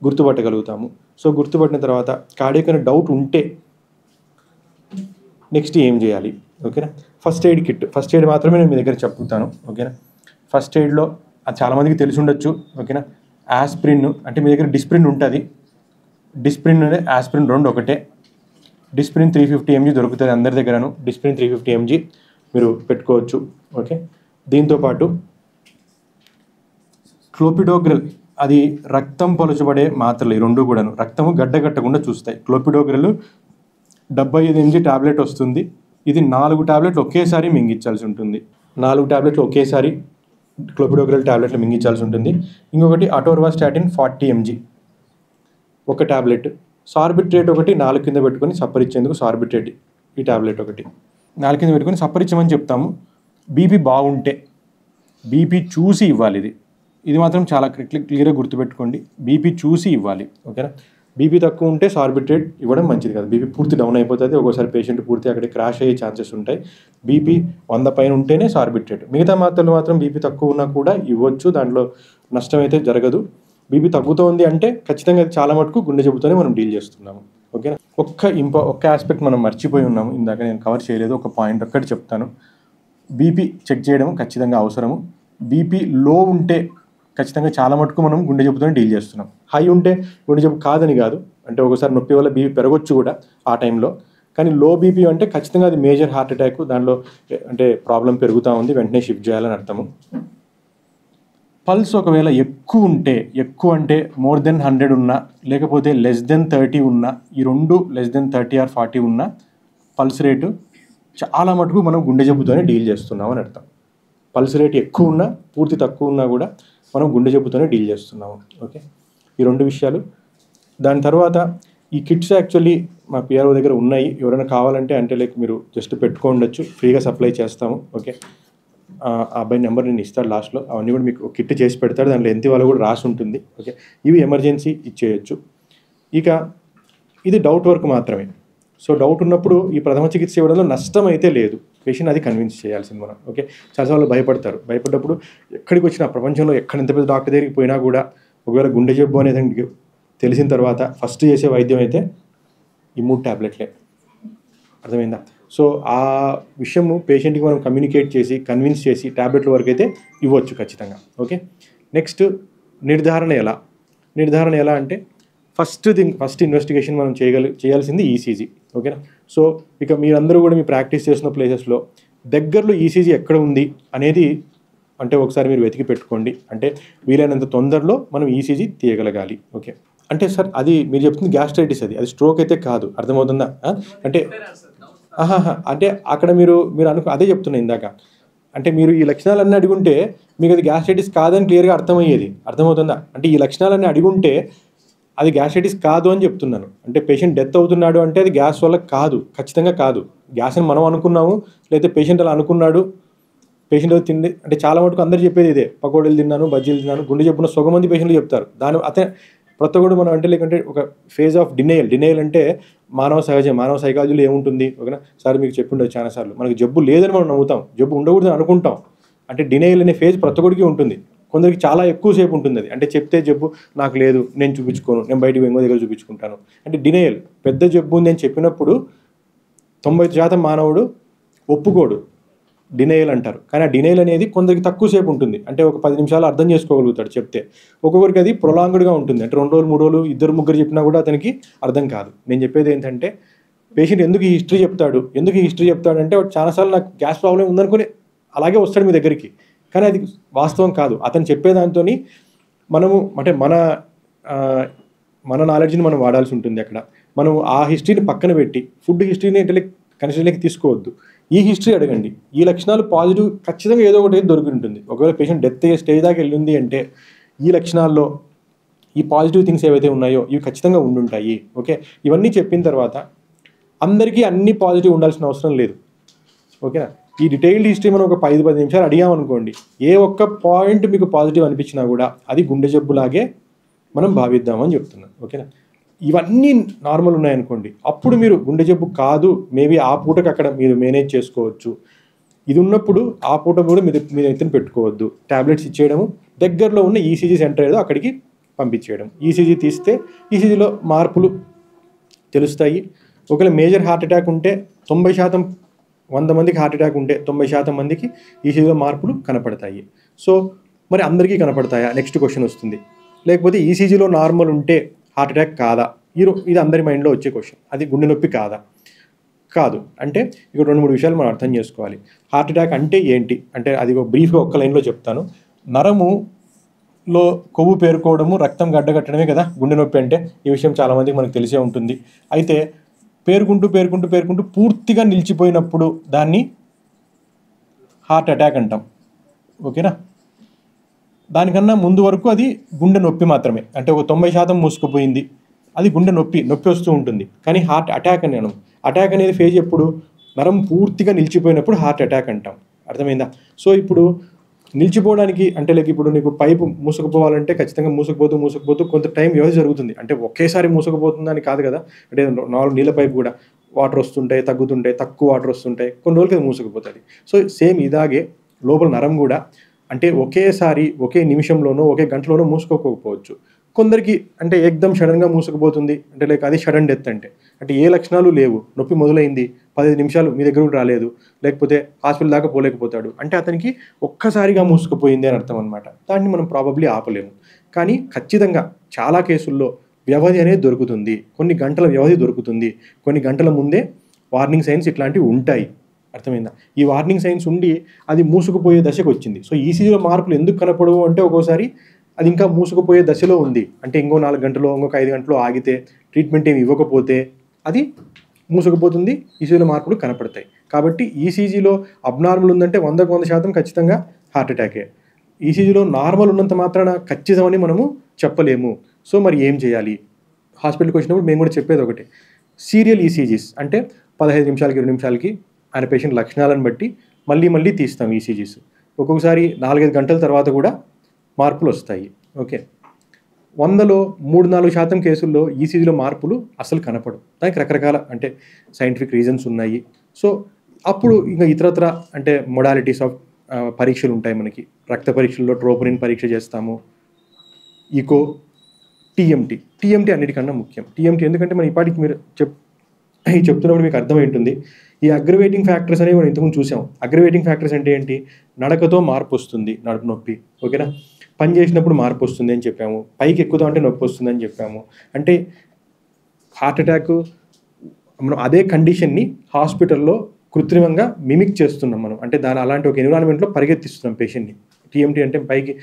గుర్తుపట్టగలుగుతాము. సో గుర్తుపట్టిన తర్వాత కార్డియాక్ అనే డౌట్ ఉంటే నెక్స్ట్ ఏం చేయాలి, ఓకేనా. First aid kit, first aid మాత్రమే నేను మీ దగ్గర చెప్తాను, ఓకేనా. ఫస్ట్ ఎయిడ్లో అది చాలామందికి తెలిసి ఉండొచ్చు, ఓకేనా. ఆస్పిరిన్ అంటే మీ దగ్గర డిస్ప్రిన్ ఉంటుంది, డిస్ప్రిన్ ఆస్పిరిన్ రెండు ఒకటే. డిస్ప్రిన్ 350 mg దొరుకుతుంది అందరి దగ్గరను, డిస్ప్రిన్ 350 mg మీరు పెట్టుకోవచ్చు. ఓకే, దీంతోపాటు క్లోపిడోగ్రెల్, అది రక్తం పలుచబడే మాత్రలు, ఈ రెండు కూడాను రక్తము గడ్డగట్టకుండా చూస్తాయి. క్లోపిడోగ్రెల్ 75 mg టాబ్లెట్ వస్తుంది, ఇది 4 టాబ్లెట్లు ఒకేసారి మింగించాల్సి ఉంటుంది, 4 టాబ్లెట్లు ఒకేసారి క్లోపిడోగ్రెల్ టాబ్లెట్లు మింగించాల్సి ఉంటుంది. ఇంకొకటి అటోర్వాస్టాటిన్ 40 mg ఒక టాబ్లెట్. సార్బిట్రేట్ ఒకటి 4 కింద పెట్టుకొని సప్పరిచ్చేందుకు సార్బిట్రేట్ ఈ టాబ్లెట్ ఒకటి 4 కింద పెట్టుకొని సప్పరిచ్చమని చెప్తాము. బీపీ బాగుంటే బీపీ చూసి ఇవ్వాలి, ఇది మాత్రం చాలా క్లియర్గా గుర్తుపెట్టుకోండి, బీపీ చూసి ఇవ్వాలి, ఓకేనా. బీపీ తక్కువ ఉంటే సార్బిట్రేట్ ఇవ్వడం మంచిది కాదు, బీపీ పూర్తి డౌన్ అయిపోతుంది, ఒక్కోసారి పేషెంట్ పూర్తి అక్కడికి క్రాష్ అయ్యే ఛాన్సెస్ ఉంటాయి. బీపీ 100 పైన ఉంటేనే సార్బిట్రేట్, మిగతా మాత్రలు మాత్రం బీపీ తక్కువ ఉన్నా కూడా ఇవ్వచ్చు, దాంట్లో నష్టం అయితే జరగదు. బీపీ తగ్గుతోంది అంటే ఖచ్చితంగా అది చాలా మటుకు గుండె జబ్బుతోనే మనం డీల్ చేస్తున్నాము, ఓకేనా. ఒక్క ఆస్పెక్ట్ మనం మర్చిపోయి ఉన్నాము, ఇందాక నేను కవర్ చేయలేదు, ఒక పాయింట్ ఒక్కటి చెప్తాను. బీపీ చెక్ చేయడం ఖచ్చితంగా అవసరము. బీపీ లో ఉంటే ఖచ్చితంగా చాలా మటుకు మనం గుండె జబ్బుతోనే డీల్ చేస్తున్నాం. హై ఉంటే గుండె జబ్బు కాదని కాదు, అంటే ఒకసారి నొప్పి వల్ల బీపీ పెరగొచ్చు కూడా ఆ టైంలో, కానీ లో బీపీ అంటే ఖచ్చితంగా అది మేజర్ హార్ట్ అటాక్, దానిలో అంటే ప్రాబ్లం పెరుగుతూ ఉంది, వెంటనే షిఫ్ట్ చేయాలని అర్థము. పల్స్ ఒకవేళ ఎక్కువ అంటే మోర్ దెన్ 100 ఉన్నా, లేకపోతే లెస్ దెన్ 30 ఉన్నా, ఈ రెండు లెస్ దెన్ 30 or 40 ఉన్నా పల్స్ రేటు చాలా మటుకు మనం గుండె జబ్బుతోనే డీల్ చేస్తున్నాం అని అర్థం. పల్స్ రేట్ ఎక్కువ ఉన్నా, పూర్తి తక్కువ ఉన్నా కూడా మనం గుండె జబ్బుతోనే డీల్ చేస్తున్నాము, ఓకే. ఈ రెండు విషయాలు. దాని తర్వాత ఈ కిట్స్ యాక్చువల్లీ మా పిఆర్ఓ దగ్గర ఉన్నాయి, ఎవరైనా కావాలంటే అంటే లైక్ మీరు జస్ట్ పెట్టుకోండొచ్చు, ఫ్రీగా సప్లై చేస్తాము, ఓకే. ఆ అబ్బాయి నెంబర్ నేను ఇస్తాడు లాస్ట్లో, అవన్నీ కూడా మీకు కిట్ చేసి పెడతాడు, దాంట్లో ఎంత వాళ్ళు కూడా రాసి ఉంటుంది, ఓకే. ఇవి ఎమర్జెన్సీ ఇచ్చేయచ్చు. ఇక ఇది డౌట్ వర్క్ మాత్రమే. సో డౌట్ ఉన్నప్పుడు ఈ ప్రథమ చికిత్స ఇవ్వడంలో నష్టం అయితే లేదు, పేషెంట్ అది కన్విన్స్ చేయాల్సింది మనం, ఓకే. చాలాసార్లు భయపడ్డప్పుడు ఎక్కడికి వచ్చినా ప్రపంచంలో ఎక్కడ ఎంత పెద్ద డాక్టర్ దగ్గరికి పోయినా కూడా ఒకవేళ గుండె జబ్బు అనేది తెలిసిన తర్వాత ఫస్ట్ చేసే వైద్యం అయితే ఈ 3 టాబ్లెట్లే, అర్థమైందా. సో ఆ విషయము పేషెంట్కి మనం కమ్యూనికేట్ చేసి కన్విన్స్ చేసి టాబ్లెట్ల వరకు అయితే ఇవ్వచ్చు ఖచ్చితంగా, ఓకే. నెక్స్ట్ నిర్ధారణ ఎలా అంటే ఫస్ట్ ఇన్వెస్టిగేషన్ మనం చేయాల్సింది ఈసీజీ, ఓకేనా. సో ఇక మీరందరూ కూడా మీ ప్రాక్టీస్ చేసిన ప్లేసెస్లో దగ్గరలో ఈసీజీ ఎక్కడ ఉంది అనేది అంటే ఒకసారి మీరు వెతికి పెట్టుకోండి, అంటే వీలైనంత తొందరలో మనం ఈసీజీ తీయగలగాలి, ఓకే. అంటే సార్ అది మీరు చెప్తుంది గ్యాస్ట్రైటిస్, అది స్ట్రోక్ అయితే కాదు, అర్థమవుతుందా. అంటే అంటే అక్కడ మీరు అదే చెప్తున్నా ఇందాక, అంటే మీరు ఈ లక్షణాలన్నీ అడిగుంటే మీకు అది గ్యాస్ట్రైటిస్ కాదని క్లియర్గా అర్థమవుతుందా. అంటే ఈ లక్షణాలన్నీ అడిగుంటే అది గ్యాస్ట్రైటిస్ కాదు అని చెప్తున్నాను. అంటే పేషెంట్ డెత్ అవుతున్నాడు అంటే అది గ్యాస్ వల్ల కాదు, ఖచ్చితంగా కాదు. గ్యాస్ అని మనం అనుకున్నాము, లేకపోతే పేషెంట్ అలా అనుకున్నాడు, పేషెంట్ తిండి అంటే చాలా మటుకు అందరు చెప్పేది ఇదే, పకోడీలు తిన్నాను, బజ్జీలు తిన్నాను, గుండె జబ్బున సగమంది పేషెంట్లు చెప్తారు. ప్రతి ఒక్కడు మనం అంటే లేకంటే ఒక ఫేజ్ ఆఫ్ డినయల్ అంటే మానవ సైకాలజీలో ఏముంటుంది, ఓకేనా. సార్ మీకు చెప్పిండదు చాలాసార్లు, మనకి జబ్బు లేదని మనం నమ్ముతాం, జబ్బు ఉండకూడదని అనుకుంటాం, అంటే డినయల్ అనే ఫేజ్ ప్రతి ఒక్కడికి ఉంటుంది. కొందరికి చాలా ఎక్కువసేపు ఉంటుంది అది. అంటే చెప్తే జబ్బు నాకు లేదు, నేను చూపించుకోను, నేను బయటికి ఇంకో దగ్గర చూపించుకుంటాను అంటే డినయల్. పెద్ద జబ్బు ఉంది అని చెప్పినప్పుడు 90% మానవుడు ఒప్పుకోడు, డినయల్ అంటారు. కానీ ఆ డినయల్ అనేది కొందరికి తక్కువసేపు ఉంటుంది, అంటే ఒక 10 నిమిషాలు అర్థం చేసుకోగలుగుతాడు చెప్తే. ఒక్కొక్కరికి అది ప్రొలాంగ్డ్గా ఉంటుంది, అంటే 2 రోజులు 3 రోజులు ఇద్దరు ముగ్గురు చెప్పినా కూడా అతనికి అర్థం కాదు. నేను చెప్పేది ఏంటంటే పేషెంట్ ఎందుకు ఈ హిస్టరీ చెప్తాడంటే వాడు చాలాసార్లు నాకు గ్యాస్ ప్రాబ్లం ఉందనుకుని అలాగే వస్తాడు మీ దగ్గరికి, కానీ అది వాస్తవం కాదు. అతను చెప్పేదాంతో మనము అంటే మన నాలెడ్జ్ని మనం వాడాల్సి ఉంటుంది. అక్కడ మనం ఆ హిస్టరీని పక్కన పెట్టి ఫుడ్ హిస్టరీని కన్సిడర్లోకి తీసుకోవద్దు. ఈ హిస్టరీ అడగండి, ఈ లక్షణాలు పాజిటివ్ ఖచ్చితంగా ఏదో ఒకటి దొరికి ఉంటుంది. ఒకవేళ పేషెంట్ డెత్ అయ్యే స్టేజ్ దాకా వెళ్ళింది అంటే ఈ లక్షణాల్లో ఈ పాజిటివ్ థింగ్స్ ఏవైతే ఉన్నాయో ఇవి ఖచ్చితంగా ఉండుంటాయి. ఓకే, ఇవన్నీ చెప్పిన తర్వాత అందరికీ అన్ని పాజిటివ్ ఉండాల్సిన అవసరం లేదు. ఓకేనా, ఈ డీటెయిల్డ్ హిస్టరీ మనం ఒక 5-10 నిమిషాలు అడిగామనుకోండి, ఏ ఒక్క పాయింట్ మీకు పాజిటివ్ అనిపించినా కూడా అది గుండె జబ్బులాగే మనం భావిద్దామని చెప్తున్నాను. ఓకేనా, ఇవన్నీ నార్మల్ ఉన్నాయనుకోండి, అప్పుడు మీరు గుండె జబ్బు కాదు, మేబీ ఆ పూటకి అక్కడ మీరు మేనేజ్ చేసుకోవచ్చు. ఇది ఉన్నప్పుడు ఆ పూట కూడా మీరు ఎత్తున పెట్టుకోవద్దు. ట్యాబ్లెట్స్ ఇచ్చేయడము, దగ్గరలో ఉన్న ఈసీజీ సెంటర్ ఏదో అక్కడికి పంపించేయడం. ఈసీజీ తీస్తే ఈసీజీలో మార్పులు తెలుస్తాయి. ఒకవేళ మేజర్ హార్ట్ అటాక్ ఉంటే 90%, 100 మందికి హార్ట్ అటాక్ ఉంటే 90% మందికి ఈసీజీలో మార్పులు కనపడతాయి. సో మరి అందరికీ కనపడతాయా, నెక్స్ట్ క్వశ్చన్ వస్తుంది. లేకపోతే ఈసీజీలో నార్మల్ ఉంటే హార్ట్ అటాక్ కాదా, ఇది అందరి మైండ్లో వచ్చే క్వశ్చన్. అది గుండె నొప్పి కాదు అంటే ఇక్కడ 2-3 విషయాలు మనం అర్థం చేసుకోవాలి. హార్ట్ అటాక్ అంటే ఏంటి అంటే అది బ్రీఫ్గా ఒక్క లైన్లో చెప్తాను. నరములో కొవ్వు పేరుకోవడము, రక్తం గడ్డగట్టడమే కదా గుండె నొప్పి అంటే. ఈ విషయం చాలామందికి మనకు తెలిసే ఉంటుంది. అయితే పేరుకుంటూ పూర్తిగా నిలిచిపోయినప్పుడు దాన్ని హార్ట్ అటాక్ అంటాం. ఓకేనా, దానికన్నా ముందు వరకు అది గుండె నొప్పి మాత్రమే. అంటే ఒక 90% మూసుకుపోయింది, అది గుండె నొప్పి వస్తూ ఉంటుంది. కానీ హార్ట్ అటాక్ అని అనం. అటాక్ అనేది ఫేజ్ ఎప్పుడు, నరం పూర్తిగా నిలిచిపోయినప్పుడు హార్ట్ అటాక్ అంటాం. అర్థమైందా? సో ఇప్పుడు నిలిచిపోవడానికి అంటే ఇప్పుడు నీకు పైపు మూసుకుపోవాలంటే ఖచ్చితంగా మూసుకుపోతూ కొంత టైం వ్యవధి జరుగుతుంది. అంటే ఒకేసారి మూసుకుపోతుందని కాదు కదా. అంటే నీళ్ళ పైపు కూడా వాటర్ వస్తుంటాయి, తగ్గుతుంటాయి, తక్కువ వాటర్ వస్తుంటాయి, కొన్ని రోజులకి అది మూసుకుపోతుంది. సో సేమ్ ఇలాగే లోపల నరం కూడా అంటే ఒకేసారి ఒకే నిమిషంలోనో ఒకే గంటలోనో మూసుకోకపోవచ్చు. కొందరికి అంటే ఏకదం సడన్గా మూసుకుపోతుంది, అంటే అది సడన్ డెత్. అంటే ఏ లక్షణాలు లేవు, నొప్పి మొదలైంది 15 నిమిషాలు మీ దగ్గరకు రాలేదు, లేకపోతే హాస్పిటల్ దాకా పోలేకపోతాడు అంటే అతనికి ఒక్కసారిగా మూసుకుపోయింది అని అర్థం అనమాట. దాన్ని మనం ప్రాబబ్లీ ఆపలేము. కానీ ఖచ్చితంగా చాలా కేసుల్లో వ్యవధి అనేది దొరుకుతుంది, కొన్ని గంటల వ్యవధి దొరుకుతుంది, కొన్ని గంటల ముందే వార్నింగ్ సైన్స్ ఇట్లాంటివి ఉంటాయి. అర్థమైందా? ఈ వార్నింగ్ సైన్స్ ఉండి అది మూసుకుపోయే దశకు వచ్చింది. సో ఈసీజీలో మార్పులు ఎందుకు కనపడవు అంటే ఒక్కోసారి అది ఇంకా మూసుకుపోయే దశలో ఉంది, అంటే ఇంకో 4 గంటలో ఇంకొక 5 గంటలో ఆగితే ట్రీట్మెంట్ ఏమి ఇవ్వకపోతే అది మూసుకుపోతుంది, ఈసీజీలో మార్పులు కనపడతాయి. కాబట్టి ఈసీజీలో అబ్నార్మల్ ఉందంటే 100% ఖచ్చితంగా హార్ట్ అటాకే. ఈసీజీలో నార్మల్ ఉన్నంత మాత్రాన ఖచ్చితమని మనము చెప్పలేము. సో మరి ఏం చేయాలి? హాస్పిటల్కి వచ్చినప్పుడు మేము కూడా చెప్పేది ఒకటే, సీరియల్ ఈసీజీస్ అంటే 15 నిమిషాలకి 20 నిమిషాలకి ఆయన పేషెంట్ లక్షణాలను బట్టి మళ్ళీ తీస్తాం ఈసీజీస్. ఒక్కొక్కసారి 4-5 గంటల తర్వాత కూడా మార్పులు వస్తాయి. ఓకే, 100లో 3-4% కేసుల్లో ఈసీజీలో మార్పులు అసలు కనపడవు. దానికి రకరకాల అంటే సైంటిఫిక్ రీజన్స్ ఉన్నాయి. సో అప్పుడు ఇంకా ఇతరత్ర అంటే మొడాలిటీస్ ఆఫ్ పరీక్షలు ఉంటాయి మనకి. రక్త పరీక్షల్లో ట్రోపోనిన్ పరీక్ష చేస్తాము, ఈకో, టీఎంటీ అన్నిటికన్నా ముఖ్యం. టీఎంటీ ఎందుకంటే మనం ఇప్పటికి మీరు చెప్తున్నప్పుడు మీకు అర్థమై ఉంటుంది. ఈ అగ్రవేటింగ్ ఫ్యాక్టర్స్ అనేవి మనం ఇంతకుముందు చూసాం. అగ్రవేటింగ్ ఫ్యాక్టర్స్ అంటే ఏంటి? నడకతో మార్పు వస్తుంది, నడుపు నొప్పి. ఓకేనా, పని చేసినప్పుడు మార్పు వస్తుంది అని చెప్పాము, పైకి ఎక్కుతాం అంటే నొప్పి వస్తుంది అని చెప్పాము. అంటే హార్ట్ అటాక్ మనం అదే కండిషన్ని హాస్పిటల్లో కృత్రిమంగా మిమిక్ చేస్తున్నాం మనం. అంటే అలాంటి ఒక ఎన్విరాన్మెంట్లో పరిగెత్తిస్తున్నాం పేషెంట్ని. టీఎంటీ అంటే పైకి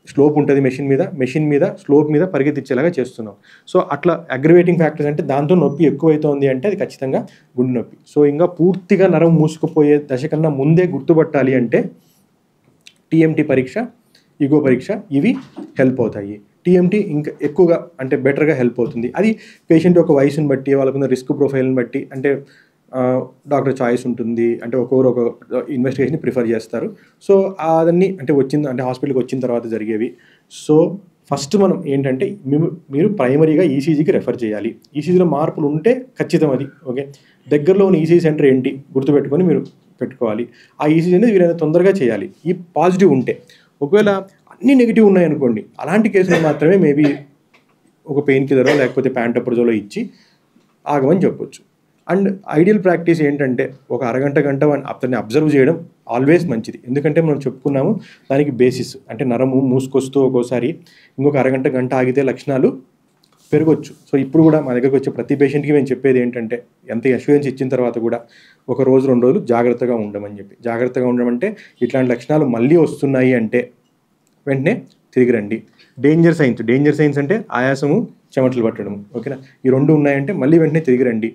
స్లోప్ ఉంటుంది మెషిన్ మీద స్లోప్ మీద పరిగెత్తించేలాగా చేస్తున్నాం. సో అట్లా అగ్రవేటింగ్ ఫ్యాక్టర్స్ అంటే దాంతో నొప్పి ఎక్కువైతుంది అంటే అది ఖచ్చితంగా గుండె నొప్పి. సో ఇంకా పూర్తిగా నరం మూసుకుపోయే దశ కన్నా ముందే గుర్తుపట్టాలి అంటే టీఎంటీ పరీక్ష, ఈగో పరీక్ష ఇవి హెల్ప్ అవుతాయి. టీఎంటీ ఇంకా ఎక్కువగా అంటే బెటర్గా హెల్ప్ అవుతుంది. అది పేషెంట్ యొక్క వయసుని బట్టి, వాళ్ళకున్న రిస్క్ ప్రొఫైల్ని బట్టి అంటే డాక్టర్ చాయిస్ ఉంటుంది. అంటే ఒక్కొక్కరు ఒక ఇన్వెస్టిగేషన్ ప్రిఫర్ చేస్తారు. సో అదన్నీ అంటే హాస్పిటల్కి వచ్చిన తర్వాత జరిగేవి. సో ఫస్ట్ మనం ఏంటంటే మీరు ప్రైమరీగా ఈసీజీకి రెఫర్ చేయాలి. ఈసీజీలో మార్పులు ఉంటే ఖచ్చితం అది. ఓకే, దగ్గరలో ఉన్న ఈసీజీ సెంటర్ ఏంటి గుర్తుపెట్టుకొని మీరు పెట్టుకోవాలి. ఆ ఈసీజీ అనేది వీరైనా తొందరగా చేయాలి ఈ పాజిటివ్ ఉంటే. ఒకవేళ అన్నీ నెగిటివ్ ఉన్నాయనుకోండి, అలాంటి కేసులు మాత్రమే మేబీ ఒక పెయిన్ కిల్లరో లేకపోతే ప్యాంటోప్రజోలో ఇచ్చి ఆగమని చెప్పొచ్చు. అండ్ ఐడియల్ ప్రాక్టీస్ ఏంటంటే ఒక అరగంట గంట అతన్ని అబ్జర్వ్ చేయడం ఆల్వేస్ మంచిది. ఎందుకంటే మనం చెప్పుకున్నాము దానికి బేసిస్ అంటే నరము మూసుకొస్తూ ఒక్కోసారి ఇంకొక అరగంట గంట ఆగితే లక్షణాలు పెరగొచ్చు. సో ఇప్పుడు కూడా మా దగ్గరకు వచ్చే ప్రతి పేషెంట్కి మేము చెప్పేది ఏంటంటే ఎంత అష్యూరెన్స్ ఇచ్చిన తర్వాత కూడా ఒక రోజు 2 రోజులు జాగ్రత్తగా ఉండమని చెప్పి. జాగ్రత్తగా ఉండమంటే ఇట్లాంటి లక్షణాలు మళ్ళీ వస్తున్నాయి అంటే వెంటనే తిరిగి రండి. డేంజర్ సైన్స్ అంటే ఆయాసము, చెమటలు పట్టడము, ఓకేనా, ఈ 2 ఉన్నాయంటే మళ్ళీ వెంటనే తిరిగి రండి.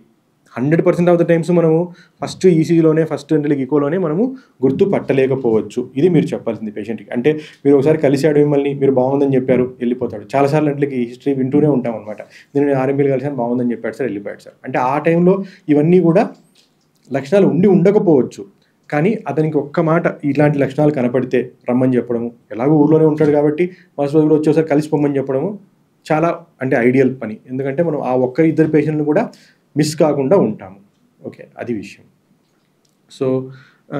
100% ఆఫ్ ద టైమ్స్ మనము ఫస్ట్ ఈసీజీలోనే ఫస్ట్ ఈకోలోనే మనము గుర్తు పట్టలేకపోవచ్చు. ఇది మీరు చెప్పాల్సింది పేషెంట్కి. అంటే మీరు ఒకసారి కలిశాడు మిమ్మల్ని, మీరు బాగుందని చెప్పారు, వెళ్ళిపోతాడు. చాలాసార్లు అంటే ఈ హిస్టరీ వింటూనే ఉంటాం అనమాట. నేను ఆర్ఎంపీలు కలిసాను, బాగుందని చెప్పాడు సార్, వెళ్ళిపోయాడు సార్. అంటే ఆ టైంలో ఇవన్నీ కూడా లక్షణాలు ఉండకపోవచ్చు, కానీ అతనికి ఒక్క మాట ఇలాంటి లక్షణాలు కనపడితే రమ్మని చెప్పడము, ఎలాగో ఊర్లోనే ఉంటాడు కాబట్టి మరుసటి రోజు వచ్చేసారి కలిసి పొమ్మని చెప్పడము చాలా అంటే ఐడియల్ పని. ఎందుకంటే మనం ఆ ఇద్దరు పేషెంట్లను కూడా మిస్ కాకుండా ఉంటాము. ఓకే, అది విషయం. సో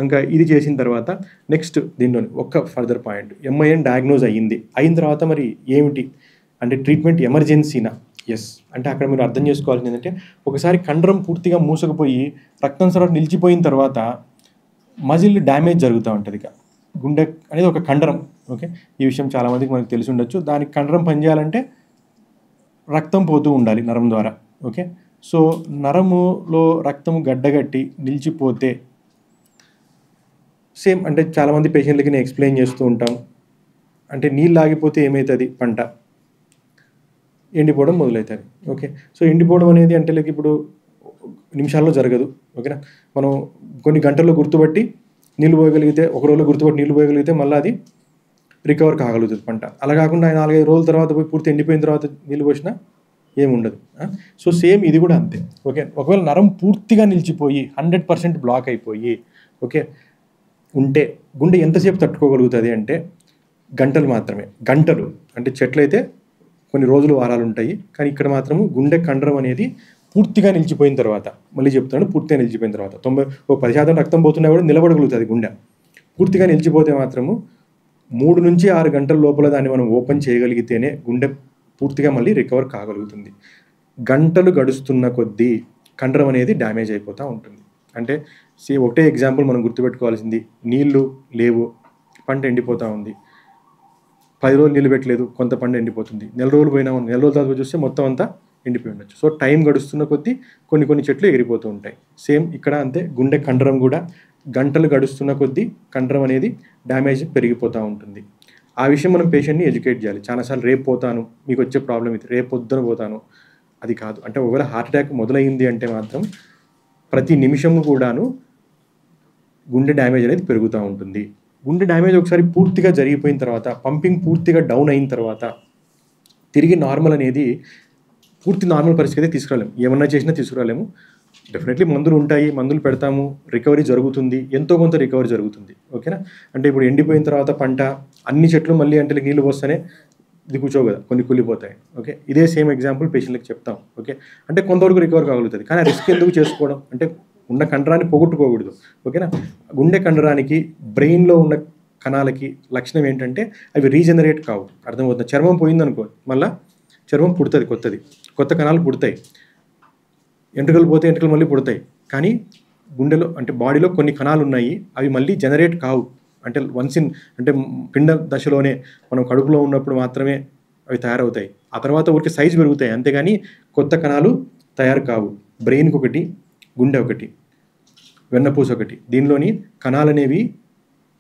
ఇంకా ఇది చేసిన తర్వాత నెక్స్ట్ దీనిలోని ఒక్క ఫర్దర్ పాయింట్, ఎంఐఎన్ డయాగ్నోజ్ అయిన తర్వాత మరి ఏమిటి అంటే ట్రీట్మెంట్ ఎమర్జెన్సీనా? ఎస్. అంటే అక్కడ మీరు అర్థం చేసుకోవాల్సింది ఏంటంటే ఒకసారి కండరం పూర్తిగా మూసకపోయి రక్తం సరఫరా నిలిచిపోయిన తర్వాత మజిల్ డ్యామేజ్ జరుగుతూ ఉంటుంది. ఇక గుండె అనేది ఒక కండరం. ఓకే, ఈ విషయం చాలామందికి మనకు తెలిసి ఉండొచ్చు. దానికి కండరం పనిచేయాలంటే రక్తం పోతూ ఉండాలి నరం ద్వారా. ఓకే, సో నరములో రక్తం గడ్డగట్టి నిలిచిపోతే సేమ్ అంటే చాలామంది పేషెంట్లకి నేను ఎక్స్ప్లెయిన్ చేస్తూ ఉంటాం. అంటే నీళ్ళు ఆగిపోతే ఏమవుతుంది, పంట ఎండిపోవడం మొదలవుతుంది. ఓకే, సో ఎండిపోవడం అనేది అంటే ఇప్పుడు నిమిషాల్లో జరగదు. ఓకేనా, మనం కొన్ని గంటల్లో గుర్తుపట్టి నీళ్ళు పోయగలిగితే, ఒక రోజులో గుర్తుపట్టి నీళ్ళు పోయగలిగితే మళ్ళీ అది రికవర్ కాగలుగుతుంది పంట. అలా కాకుండా 4-5 రోజుల తర్వాత పోయి పూర్తి ఎండిపోయిన తర్వాత నీళ్ళు పోసినా ఏముండదు. సో సేమ్ ఇది కూడా అంతే. ఓకే, ఒకవేళ నరం పూర్తిగా నిలిచిపోయి 100% బ్లాక్ అయిపోయి ఓకే ఉంటే గుండె ఎంతసేపు తట్టుకోగలుగుతుంది అంటే గంటలు మాత్రమే. గంటలు అంటే చెట్లు అయితే కొన్ని రోజులు వారాలు ఉంటాయి, కానీ ఇక్కడ మాత్రము గుండె కండరం అనేది పూర్తిగా నిలిచిపోయిన తర్వాత, మళ్ళీ చెప్తాను, పూర్తిగా నిలిచిపోయిన తర్వాత 10% రక్తం పోతున్నా కూడా నిలబడగలుగుతుంది గుండె. పూర్తిగా నిలిచిపోతే మాత్రము 3 నుంచి 6 గంటల లోపల దాన్ని మనం ఓపెన్ చేయగలిగితేనే గుండె పూర్తిగా మళ్ళీ రికవర్ కాగలుగుతుంది. గంటలు గడుస్తున్న కొద్దీ కండరం అనేది డ్యామేజ్ అయిపోతూ ఉంటుంది. అంటే ఒకటే ఎగ్జాంపుల్ మనం గుర్తుపెట్టుకోవాల్సింది, నీళ్లు లేవు, పంట ఎండిపోతూ ఉంది. 10 రోజులు నీళ్ళు పెట్టలేదు, కొంత పంట ఎండిపోతుంది. 4 రోజులు పోయినా, 4 రోజుల తర్వాత చూస్తే మొత్తం అంతా ఎండిపోయి ఉండొచ్చు. సో టైం గడుస్తున్న కొద్దీ కొన్ని చెట్లు ఎగిరిపోతూ ఉంటాయి. సేమ్ ఇక్కడ అంతే, గుండె కండరం కూడా గంటలు గడుస్తున్న కొద్దీ కండరం అనేది డ్యామేజ్ పెరిగిపోతూ ఉంటుంది. ఆ విషయం మనం పేషెంట్ని ఎడ్యుకేట్ చేయాలి. చాలాసార్లు రేపు పోతాను, మీకు వచ్చే ప్రాబ్లం ఇది, రేపు పొద్దున పోతాను, అది కాదు. అంటే ఒకవేళ హార్ట్ అటాక్ మొదలైంది అంటే మాత్రం ప్రతి నిమిషము కూడాను గుండె డ్యామేజ్ అనేది పెరుగుతూ ఉంటుంది. గుండె డ్యామేజ్ ఒకసారి పూర్తిగా జరిగిపోయిన తర్వాత, పంపింగ్ పూర్తిగా డౌన్ అయిన తర్వాత తిరిగి నార్మల్ అనేది పూర్తి నార్మల్ పరిస్థితి అయితే తీసుకురాలేము. ఏమన్నా చేసినా తీసుకురాలేము. డెఫినెట్లీ మందులు ఉంటాయి, మందులు పెడతాము, రికవరీ జరుగుతుంది, ఎంతో కొంత రికవరీ జరుగుతుంది. ఓకేనా, అంటే ఇప్పుడు ఎండిపోయిన తర్వాత పంట అన్ని చెట్లు మళ్ళీ అంటే నీళ్ళు పోస్తేనే ఇది కూర్చోవు కదా, కొన్ని కూలిపోతాయి. ఓకే, ఇదే సేమ్ ఎగ్జాంపుల్ పేషెంట్లకు చెప్తాం. ఓకే, అంటే కొంతవరకు రికవర్ కాగలుగుతుంది, కానీ రిస్క్ ఎందుకు చేసుకోవడం అంటే ఉన్న కండరాన్ని పోగొట్టుకోకూడదు. ఓకేనా, గుండె కండరానికి బ్రెయిన్లో ఉన్న కణాలకి లక్షణం ఏంటంటే అవి రీజనరేట్ కావు. అర్థమవుతుంది. చర్మం పోయిందనుకో మళ్ళీ చర్మం పుడుతుంది, కొత్త కణాలు పుడతాయి. ఎంట్రుకలు పోతే ఎంట్రుకలు మళ్ళీ పుడతాయి. కానీ గుండెలో అంటే బాడీలో కొన్ని కణాలు ఉన్నాయి, అవి మళ్ళీ జనరేట్ కావు. అంటే అంటే పిండ దశలోనే మనం కడుపులో ఉన్నప్పుడు మాత్రమే అవి తయారవుతాయి. ఆ తర్వాత ఊరికి సైజు పెరుగుతాయి, అంతేగాని కొత్త కణాలు తయారు కావు. బ్రెయిన్కి ఒకటి, గుండె ఒకటి, వెన్నపూస ఒకటి, దీనిలోని కణాలు అనేవి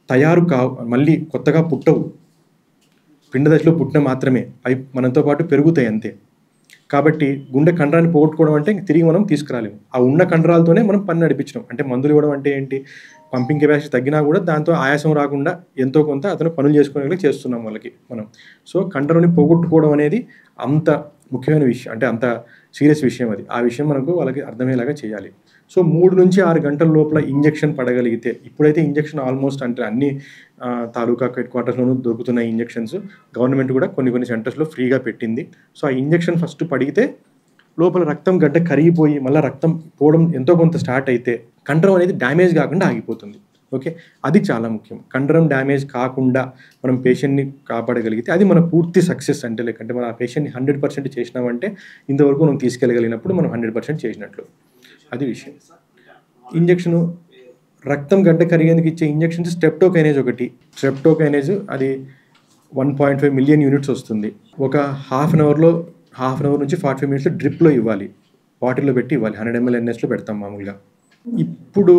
తయారు కావు, మళ్ళీ కొత్తగా పుట్టవు. పిండ దశలో పుట్టిన మాత్రమే అవి మనతో పాటు పెరుగుతాయి అంతే. కాబట్టి గుండె కండరాన్ని పోగొట్టుకోవడం అంటే తిరిగి మనం తీసుకురాలేము. ఆ ఉన్న కండరాలతోనే మనం పని నడిపించడం. అంటే మందులు ఇవ్వడం అంటే ఏంటి, పంపింగ్ కెపాసిటీ తగ్గినా కూడా దాంతో ఆయాసం రాకుండా ఎంతో కొంత అతను పనులు చేసుకునేలా చేస్తున్నాం వాళ్ళకి మనం. సో కండరాన్ని పోగొట్టుకోవడం అనేది అంత ముఖ్యమైన విషయం, అంటే అంత సీరియస్ విషయం అది. ఆ విషయం మనకు వాళ్ళకి అర్థమయ్యేలాగా చేయాలి. సో 3 నుంచి 6 గంటల లోపల ఇంజెక్షన్ పడగలిగితే, ఇప్పుడైతే ఇంజెక్షన్ ఆల్మోస్ట్ అంటే అన్ని తాలూకా హెడ్ క్వార్టర్స్లోనూ దొరుకుతున్నాయి ఇంజెక్షన్స్. గవర్నమెంట్ కూడా కొన్ని సెంటర్స్లో ఫ్రీగా పెట్టింది. సో ఆ ఇంజెక్షన్ ఫస్ట్ పడిగితే లోపల రక్తం గడ్డ కరిగిపోయి మళ్ళీ రక్తం పోవడం ఎంతో కొంత స్టార్ట్ అయితే కండరం అనేది డ్యామేజ్ కాకుండా ఆగిపోతుంది. ఓకే, అది చాలా ముఖ్యం. కండరం డ్యామేజ్ కాకుండా మనం పేషెంట్ని కాపాడగలిగితే అది మన పూర్తి సక్సెస్. అంటే లేకంటే మనం ఆ పేషెంట్ని 100% చేసినామంటే ఇంతవరకు మనం తీసుకెళ్ళగలిగినప్పుడు మనం 100% చేసినట్లు. అది విషయం. ఇంజెక్షను రక్తం గడ్డ కరిగేందుకు ఇచ్చే ఇంజెక్షన్స్ స్ట్రెప్టోకైనేజ్ ఒకటి. స్ట్రెప్టోకైనేజ్ అది 1.5 మిలియన్ యూనిట్స్ వస్తుంది. ఒక హాఫ్ అన్ అవర్ నుంచి 45 మినిట్స్లో డ్రిప్లో ఇవ్వాలి, బాటిల్లో పెట్టి ఇవ్వాలి. 100 ml NSలో పెడతాం మామూలుగా. ఇప్పుడు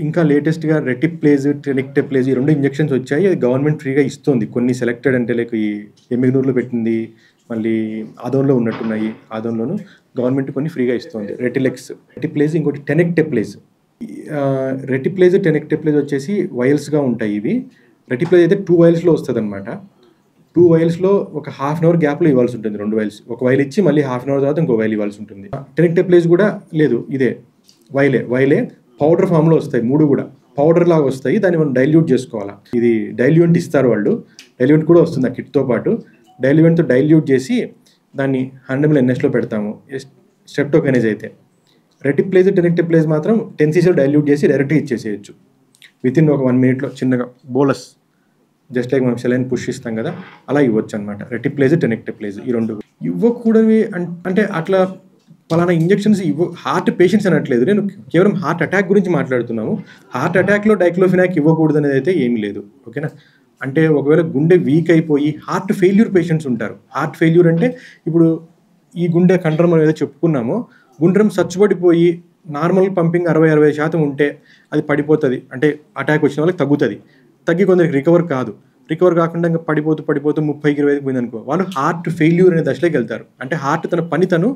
ఇంకా లేటెస్ట్గా రెటిప్లేజ్, టెనెక్టప్లేజ్ ఈ 2 ఇంజెక్షన్స్ వచ్చాయి. అది గవర్నమెంట్ ఫ్రీగా ఇస్తుంది. కొన్ని సెలెక్టెడ్ అంటే లైక్ ఈ ఎమ్మిగనూరులో పెట్టింది, మళ్ళీ ఆదోన్లో ఉన్నట్టున్నాయి. ఆదోన్లోను గవర్నమెంట్ కొన్ని ఫ్రీగా ఇస్తుంది. రెటిప్లేజ్, ఇంకోటి టెనెక్టప్లేజ్. రెటిప్లేజ్, టెనెక్టప్లేజ్ వచ్చేసి వైల్స్గా ఉంటాయి ఇవి. రెటిప్లేజ్ అయితే 2 వైల్స్లో వస్తుంది అనమాట. 2 వైల్స్లో ఒక హాఫ్ అన్ అవర్ గ్యాప్లో ఇవ్వాల్సి ఉంటుంది. 2 వైల్స్, ఒక వైల్ ఇచ్చి మళ్ళీ హాఫ్ అన్ అవర్ తర్వాత ఇంకో వైల్ ఇవ్వాల్సి ఉంటుంది. టెనెక్టప్లేజ్ కూడా లేదు, ఇదే వైలే పౌడర్ ఫామ్లో వస్తాయి. 3 కూడా పౌడర్ లాగా వస్తాయి. దాన్ని మనం డైల్యూట్ చేసుకోవాలా. ఇది డైల్యూంట్ ఇస్తారు వాళ్ళు. డైల్యూంట్ కూడా వస్తుంది ఆ కిట్తో పాటు. డైల్యూంట్తో డైల్యూట్ చేసి దాన్ని 100 ml NSలో పెడతాము స్ట్రెప్టోకైనేజ్ అయితే. రెటిప్లేజ్, టెనెక్టప్లేజ్ మాత్రం 10 cc డైల్యూట్ చేసి డైరెక్ట్గా ఇచ్చేసేయచ్చు. వితిన్ ఒక 1 minute చిన్నగా బోలస్, జస్ట్ లైక్ మనం సెలైన్ పుష్ ఇస్తాం కదా, అలా ఇవ్వచ్చు అనమాట. రెటిప్లేజ్, టెనెక్టప్లేజ్ ఈ 2 ఇవ్వకూడవి. అంటే అట్లా పలానా ఇంజెక్షన్స్ హార్ట్ పేషెంట్స్ అనట్లేదు, నేను కేవలం హార్ట్ అటాక్ గురించి మాట్లాడుతున్నాము. హార్ట్ అటాక్లో డైక్లోఫినాక్ ఇవ్వకూడదు అనేది అయితే ఏమీ లేదు. ఓకేనా. అంటే ఒకవేళ గుండె వీక్ అయిపోయి హార్ట్ ఫెయిల్యూర్ పేషెంట్స్ ఉంటారు. హార్ట్ ఫెయిల్యూర్ అంటే ఇప్పుడు ఈ గుండె కండరం మనం ఏదో చెప్పుకున్నామో, గుండ్రం సచ్చుబడిపోయి నార్మల్ పంపింగ్ 60-65% ఉంటే అది పడిపోతుంది. అంటే అటాక్ వచ్చిన వాళ్ళకి తగ్గి కొందరికి రికవర్ కాకుండా ఇంకా పడిపోతూ 30-20 పోయింది అనుకో, వాళ్ళు హార్ట్ ఫెయిల్యూర్ అనే దశలోకి వెళ్తారు. అంటే హార్ట్ తన పని తను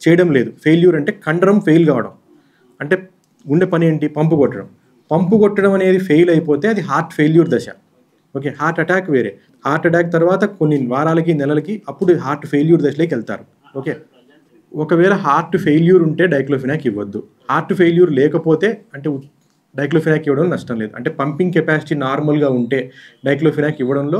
చేయడం లేదు. ఫెయిల్యూర్ అంటే కండరం ఫెయిల్ కావడం. అంటే గుండె పని ఏంటి? పంపు కొట్టడం అనేది ఫెయిల్ అయిపోతే అది హార్ట్ ఫెయిల్యూర్ దశ. ఓకే, హార్ట్ అటాక్ వేరే. హార్ట్ అటాక్ తర్వాత కొన్ని వారాలకి, నెలలకి అప్పుడు హార్ట్ ఫెయిల్యూర్ దశలోకి వెళ్తారు. ఓకే, ఒకవేళ హార్ట్ ఫెయిల్యూర్ ఉంటే డైక్లోఫినాక్ ఇవ్వద్దు. హార్ట్ ఫెయిల్యూర్ లేకపోతే అంటే డైక్లోఫినాక్ ఇవ్వడం నష్టం లేదు. అంటే పంపింగ్ కెపాసిటీ నార్మల్గా ఉంటే డైక్లోఫినాక్ ఇవ్వడంలో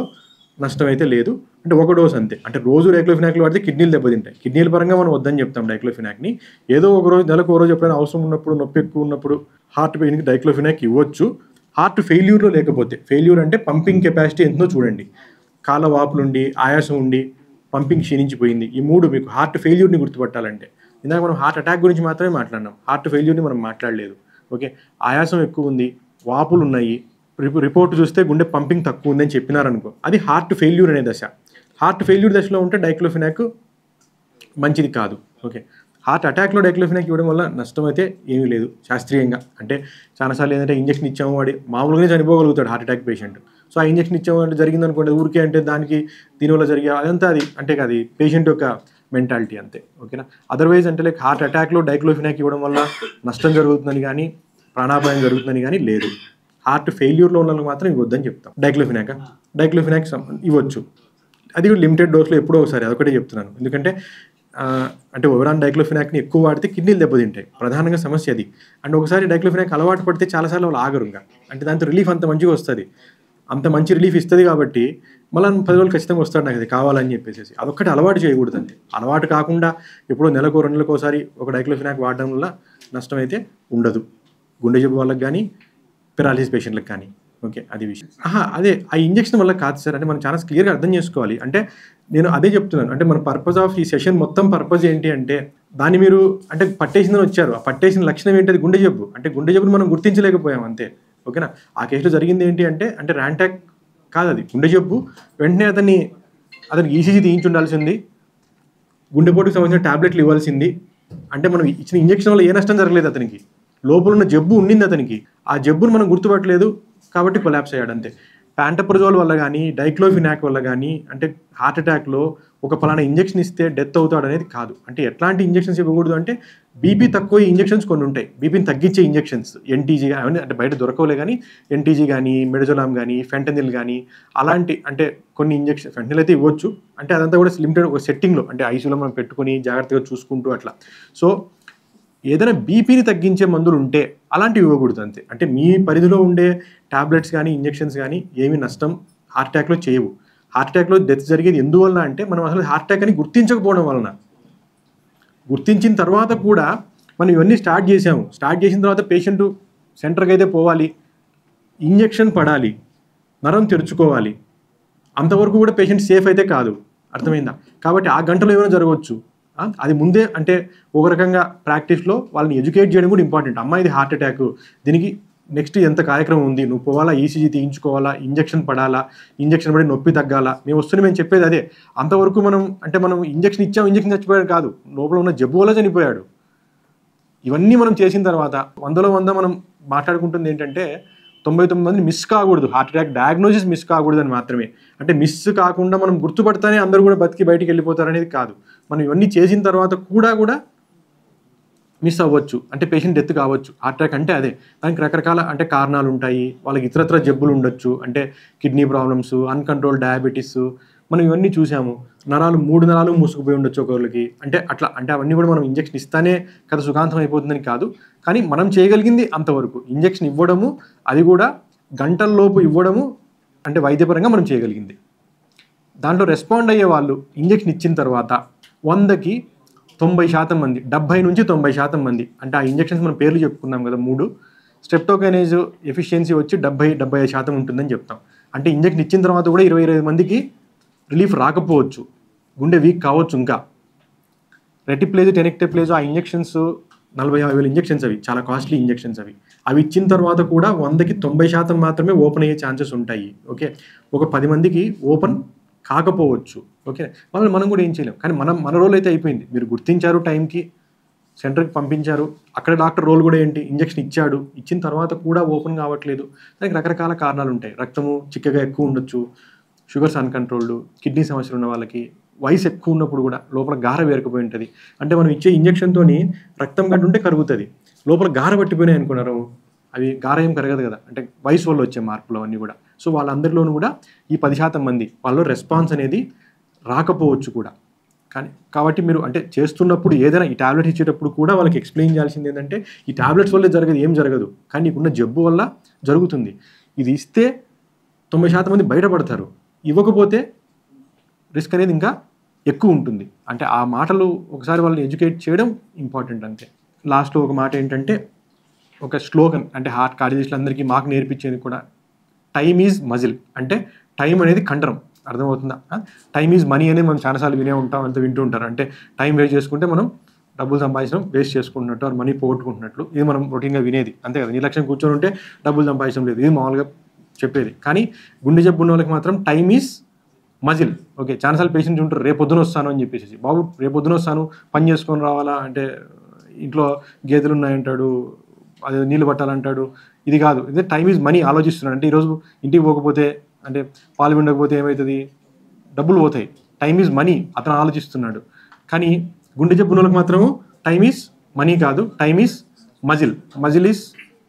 నష్టం అయితే లేదు. అంటే ఒక డోస్ అంతే. అంటే రోజు డైక్లోఫినాక్లు వాడితే కిడ్నీలు దెబ్బతింటాయి. కిడ్నీల పరంగా మనం వద్దని చెప్తాం డైక్లోఫినాక్ని. ఏదో ఒక రోజు, నెలకు ఒక రోజు ఎప్పుడైనా అవసరం ఉన్నప్పుడు, నొప్పి ఎక్కువ ఉన్నప్పుడు హార్ట్ పెయిన్కి డైక్లోఫినాక్ ఇవ్వచ్చు. హార్ట్ ఫెయిల్యూర్లో లేకపోతే, ఫెయిల్యూర్ అంటే పంపింగ్ కెపాసిటీ ఎంతో చూడండి, కాళ్ళ వాపులుండి, ఆయాసం ఉండి, పంపింగ్ క్షీణించిపోయింది, ఈ 3 మీకు హార్ట్ ఫెయిల్యూర్ని గుర్తుపట్టాలంటే. ఇందాక మనం హార్ట్ అటాక్ గురించి మాత్రమే మాట్లాడినాం, హార్ట్ ఫెయిల్యూర్ని మనం మాట్లాడలేదు. ఓకే, ఆయాసం ఎక్కువ ఉంది, వాపులు ఉన్నాయి, రిపోర్ట్ చూస్తే గుండె పంపింగ్ తక్కువ ఉందని చెప్పినారనుకో, అది హార్ట్ ఫెయిల్యూర్ అనే దశ. హార్ట్ ఫెయిల్యూర్ దశలో ఉంటే డైక్లోఫినాక్ మంచిది కాదు. ఓకే, హార్ట్ అటాక్లో డైక్లోఫినాక్ ఇవ్వడం వల్ల నష్టం అయితే ఏమీ లేదు శాస్త్రీయంగా. అంటే చాలాసార్లు ఏంటంటే ఇంజక్షన్ ఇచ్చాము, వాడి మామూలుగానే చనిపోగలుగుతాడు హార్ట్ అటాక్ పేషెంట్. సో ఆ ఇంజక్షన్ ఇచ్చాము అంటే జరిగిందనుకోండి, ఊరికే అంటే దానికి దీనివల్ల జరిగే అదంతా అది పేషెంట్ యొక్క మెంటాలిటీ అంతే. ఓకేనా. అదర్వైజ్ అంటే లైక్ హార్ట్ అటాక్లో డైక్లోఫినాక్ ఇవ్వడం వల్ల నష్టం జరుగుతుందని కానీ, ప్రాణాపాయం జరుగుతుందని కానీ లేదు. హార్ట్ ఫెయిల్యూర్లో ఉన్న వాళ్ళకి మాత్రం ఇవ్వద్దని చెప్తాం. డైక్లోఫినాక్ ఇవ్వచ్చు, అది కూడా లిమిటెడ్ డోస్లో ఎప్పుడో ఒకసారి, అదొకటే చెప్తున్నాను. ఎందుకంటే అంటే ఓవరాన్ డైక్లోఫినాక్ని ఎక్కువ వాడితే కిడ్నీలు దెబ్బతింటాయి, ప్రధానంగా సమస్య అది. అండ్ ఒకసారి డైక్లోఫినాక్ అలవాటు పడితే చాలాసార్లు వాళ్ళు ఆగరు ఇంకా. అంటే దాంతో రిలీఫ్ అంత మంచిగా వస్తుంది, అంత మంచి రిలీఫ్ ఇస్తుంది కాబట్టి మళ్ళీ 10 రోజులు ఖచ్చితంగా వస్తాడు నాకు అది కావాలని చెప్పేసి. అదొక్కటి అలవాటు చేయకూడదు అంతే. అలవాటు కాకుండా ఎప్పుడో నెలకు 2 నెలలకు ఒకసారి ఒక డైక్లోఫినాక్ వాడడం వల్ల నష్టం అయితే ఉండదు, గుండె జబ్బు వాళ్ళకి కానీ, పెరాలసిస్ పేషెంట్లకు కానీ. ఓకే, అది విషయం. అదే ఆ ఇంజక్షన్ వల్ల కాదు సార్. అంటే మనం చాలా క్లియర్గా అర్థం చేసుకోవాలి. అంటే నేను అదే చెప్తున్నాను, అంటే మన పర్పస్ ఆఫ్ ఈ సెషన్ మొత్తం పర్పస్ ఏంటి అంటే, దాన్ని మీరు అంటే పట్టేసిందని వచ్చారు, ఆ పట్టేసిన లక్షణం ఏంటి? అది గుండె జబ్బు. అంటే గుండె జబ్బును మనం గుర్తించలేకపోయాం అంతే. ఓకేనా. ఆ కేసులో జరిగింది ఏంటి అంటే ర్యాంటాక్ కాదు, అది గుండె జబ్బు. వెంటనే అతనికి ఈసీజీ తీయించి ఉండాల్సింది, గుండెపోటుకు సంబంధించిన ట్యాబ్లెట్లు ఇవ్వాల్సింది. అంటే మనం ఇచ్చిన ఇంజక్షన్ వల్ల ఏ నష్టం జరగలేదు, అతనికి లోపల ఉన్న జబ్బు ఉండింది అతనికి, ఆ జబ్బును మనం గుర్తుపట్టలేదు కాబట్టి కొలాప్స్ అయ్యాడు అంతే. ప్యాంటప్రజోల్ వల్ల కానీ, డైక్లోఫినాక్ వల్ల కానీ అంటే హార్ట్ అటాక్లో ఒక పలానా ఇంజక్షన్ ఇస్తే డెత్ అవుతాడు అనేది కాదు. అంటే ఎట్లాంటి ఇంజక్షన్స్ ఇవ్వకూడదు అంటే, బీపీ తక్కువ ఇంజక్షన్స్ కొన్ని ఉంటాయి, బీపీని తగ్గించే ఇంజక్షన్స్, ఎన్టీజీ అవన్నీ అంటే బయట దొరకవులే కానీ, ఎన్టీజీ కానీ, మెడజోలామ్ కానీ, ఫెంటనిల్ కానీ, అలాంటి అంటే కొన్ని ఇంజక్షన్. ఫెంటనిల్ అయితే ఇవ్వచ్చు, అంటే అదంతా కూడా లిమిటెడ్ ఒక సెట్టింగ్లో, అంటే ఐసీయూలో మనం పెట్టుకుని జాగ్రత్తగా చూసుకుంటూ అట్లా. సో ఏదైనా బీపీని తగ్గించే మందులు ఉంటే అలాంటివి ఇవ్వకూడదు అంతే. అంటే మీ పరిధిలో ఉండే ట్యాబ్లెట్స్ కానీ, ఇంజెక్షన్స్ కానీ ఏమి నష్టం హార్ట్ అటాక్లో చేయవు. హార్ట్ అటాక్లో డెత్ జరిగేది ఎందువలన అంటే, మనం అసలు హార్ట్ అటాక్ అని గుర్తించకపోవడం వలన. గుర్తించిన తర్వాత కూడా మనం ఇవన్నీ స్టార్ట్ చేసాము. స్టార్ట్ చేసిన తర్వాత పేషెంట్ సెంటర్కి అయితే పోవాలి, ఇంజెక్షన్ పడాలి, నరం తెరుచుకోవాలి, అంతవరకు కూడా పేషెంట్ సేఫ్ అయితే కాదు. అర్థమైందా? కాబట్టి ఆ గంటలో ఏమైనా జరగవచ్చు. అది ముందే అంటే ఒక రకంగా ప్రాక్టీస్లో వాళ్ళని ఎడ్యుకేట్ చేయడం కూడా ఇంపార్టెంట్. అమ్మ ఇది హార్ట్ అటాక్, దీనికి నెక్స్ట్ ఎంత కార్యక్రమం ఉంది, నువ్వు పోవాలా, ఈసీజీ తీయించుకోవాలా, ఇంజెక్షన్ పడాలా, ఇంజెక్షన్ పడి నొప్పి తగ్గాలా, మేము చెప్పేది అదే. అంతవరకు మనం ఇంజెక్షన్ ఇచ్చాం, ఇంజెక్షన్ చచ్చిపోయాడు కాదు, లోపల ఉన్న జబ్బు వల్ల చనిపోయాడు. ఇవన్నీ మనం చేసిన తర్వాత 100లో 100 మనం మాట్లాడుకుంటుంది ఏంటంటే 99 మంది మిస్ కాకూడదు, హార్ట్ అటాక్ డయాగ్నోసిస్ మిస్ కాకూడదు అని మాత్రమే. అంటే మిస్ కాకుండా మనం గుర్తుపడతానే అందరూ కూడా బతికి బయటికి వెళ్ళిపోతారనేది కాదు. మనం ఇవన్నీ చేసిన తర్వాత కూడా మిస్ అవ్వచ్చు, అంటే పేషెంట్ డెత్ కావచ్చు. హార్ట్ అటాక్ అంటే అదే, దానికి రకరకాల అంటే కారణాలు ఉంటాయి. వాళ్ళకి ఇతరత్ర జబ్బులు ఉండొచ్చు, అంటే కిడ్నీ ప్రాబ్లమ్స్, అన్కంట్రోల్ డయాబెటీస్, మనం ఇవన్నీ చూసాము. 3 నరాలు మూసుకుపోయి ఉండొచ్చు ఒకరికి, అంటే అట్లా. అంటే అవన్నీ కూడా మనం ఇంజెక్షన్ ఇస్తానే కథ సుఖాంతం అయిపోతుందని కాదు, కానీ మనం చేయగలిగింది అంతవరకు. ఇంజెక్షన్ ఇవ్వడము, అది కూడా గంటల్లోపు ఇవ్వడము, అంటే వైద్యపరంగా మనం చేయగలిగింది. దాంట్లో రెస్పాండ్ అయ్యే వాళ్ళు ఇంజెక్షన్ ఇచ్చిన తర్వాత 100కి 90% మంది, 70 నుంచి 90% మంది, అంటే ఆ ఇంజెక్షన్స్ మనం పేర్లు చెప్పుకున్నాం కదా 3, స్ట్రెప్టోకైనేజ్ ఎఫిషియన్సీ వచ్చి 70-75% ఉంటుందని చెప్తాం. అంటే ఇంజెక్షన్ ఇచ్చిన తర్వాత కూడా 20-25 మందికి రిలీఫ్ రాకపోవచ్చు, గుండె వీక్ కావచ్చు. ఇంకా రెటిప్లేజ్, టెనెక్టప్లేజ్ ఆ ఇంజెక్షన్స్ 40,000 ఇంజెక్షన్స్, అవి చాలా కాస్ట్లీ ఇంజెక్షన్స్. అవి ఇచ్చిన తర్వాత కూడా 100కి 90% మాత్రమే ఓపెన్ అయ్యే ఛాన్సెస్ ఉంటాయి. ఓకే, ఒక 10 మందికి ఓపెన్ కాకపోవచ్చు. ఓకే, మనం కూడా ఏం చేయలేం, కానీ మన రోల్ అయితే అయిపోయింది. మీరు గుర్తించారు, టైంకి సెంటర్కి పంపించారు, అక్కడ డాక్టర్ రోల్ కూడా ఏంటి, ఇంజెక్షన్ ఇచ్చాడు, ఇచ్చిన తర్వాత కూడా ఓపెన్ కావట్లేదు. దానికి రకరకాల కారణాలు ఉంటాయి. రక్తము చిక్కగా ఎక్కువ ఉండొచ్చు, షుగర్స్ అన్కంట్రోల్డ్, కిడ్నీ సమస్యలు ఉన్న వాళ్ళకి, వయసు ఎక్కువ ఉన్నప్పుడు కూడా లోపల గార వేరకపోయి ఉంటుంది. అంటే మనం ఇచ్చే ఇంజెక్షన్తో రక్తం గడ్డ ఉంటే కరుగుతుంది, లోపల గార పట్టిపోయినాయి అనుకున్నారు, అవి గార ఏం కరగదు కదా, అంటే వయసు వల్ల వచ్చే మార్పులు అవన్నీ కూడా. సో వాళ్ళందరిలోనూ కూడా ఈ 10% మంది వాళ్ళలో రెస్పాన్స్ అనేది రాకపోవచ్చు కూడా. కాబట్టి మీరు అంటే చేస్తున్నప్పుడు ఏదైనా ఈ టాబ్లెట్ ఇచ్చేటప్పుడు కూడా వాళ్ళకి ఎక్స్ప్లెయిన్ చేయాల్సింది ఏంటంటే, ఈ టాబ్లెట్స్ వల్లే ఏం జరగదు, కానీ నీకున్న జబ్బు వల్ల జరుగుతుంది. ఇది ఇస్తే 90% మంది బయటపడతారు, ఇవ్వకపోతే రిస్క్ అనేది ఇంకా ఎక్కువ ఉంటుంది. అంటే ఆ మాటలు ఒకసారి వాళ్ళని ఎడ్యుకేట్ చేయడం ఇంపార్టెంట్ అంతే. లాస్ట్లో ఒక మాట ఏంటంటే, ఒక స్లోగన్, అంటే హార్ట్ కార్డియాలజిస్టులందరికీ మాకు నేర్పించేది కూడా, టైమ్ ఈజ్ మజిల్. అంటే టైం అనేది కండరం, అర్థమవుతుందా? టైమ్ ఈజ్ మనీ అనేది మనం చాలాసార్లు వినే ఉంటాం, అంత వింటూ ఉంటారు. అంటే టైం వేస్ట్ చేసుకుంటే మనం డబ్బులు సంపాదించడం వేస్ట్ చేసుకుంటున్నట్టు, అది మనీ పోగొట్టుకుంటున్నట్లు, ఇది మనం రొటీన్గా వినేది అంతే కదా. నిర్లక్ష్యం కూర్చొని ఉంటే డబ్బులు సంపాదించడం లేదు, ఇది మామూలుగా చెప్పేది. కానీ గుండె జబ్బు ఉన్న వాళ్ళకి మాత్రం టైమ్ ఈజ్ మజిల్. ఓకే, చాలాసార్లు పేషెంట్స్ ఉంటారు, రేపొద్దున వస్తాను అని చెప్పేసి, బాబు రేపొద్దున వస్తాను, పని చేసుకొని రావాలా, అంటే ఇంట్లో గేదెలు ఉన్నాయంటాడు, అదే నీళ్ళు పట్టాలంటాడు, ఇది కాదు. ఇదే టైమ్ ఈజ్ మనీ ఆలోచిస్తున్నాడు. అంటే ఈరోజు ఇంటికి పోకపోతే, అంటే పాలు విండకపోతే ఏమవుతుంది, డబ్బులు పోతాయి. టైమ్ ఈజ్ మనీ అతను ఆలోచిస్తున్నాడు. కానీ గుండె జబ్బు వాళ్ళకి మాత్రము టైమ్ ఈజ్ మనీ కాదు, time is muscle. Muscle is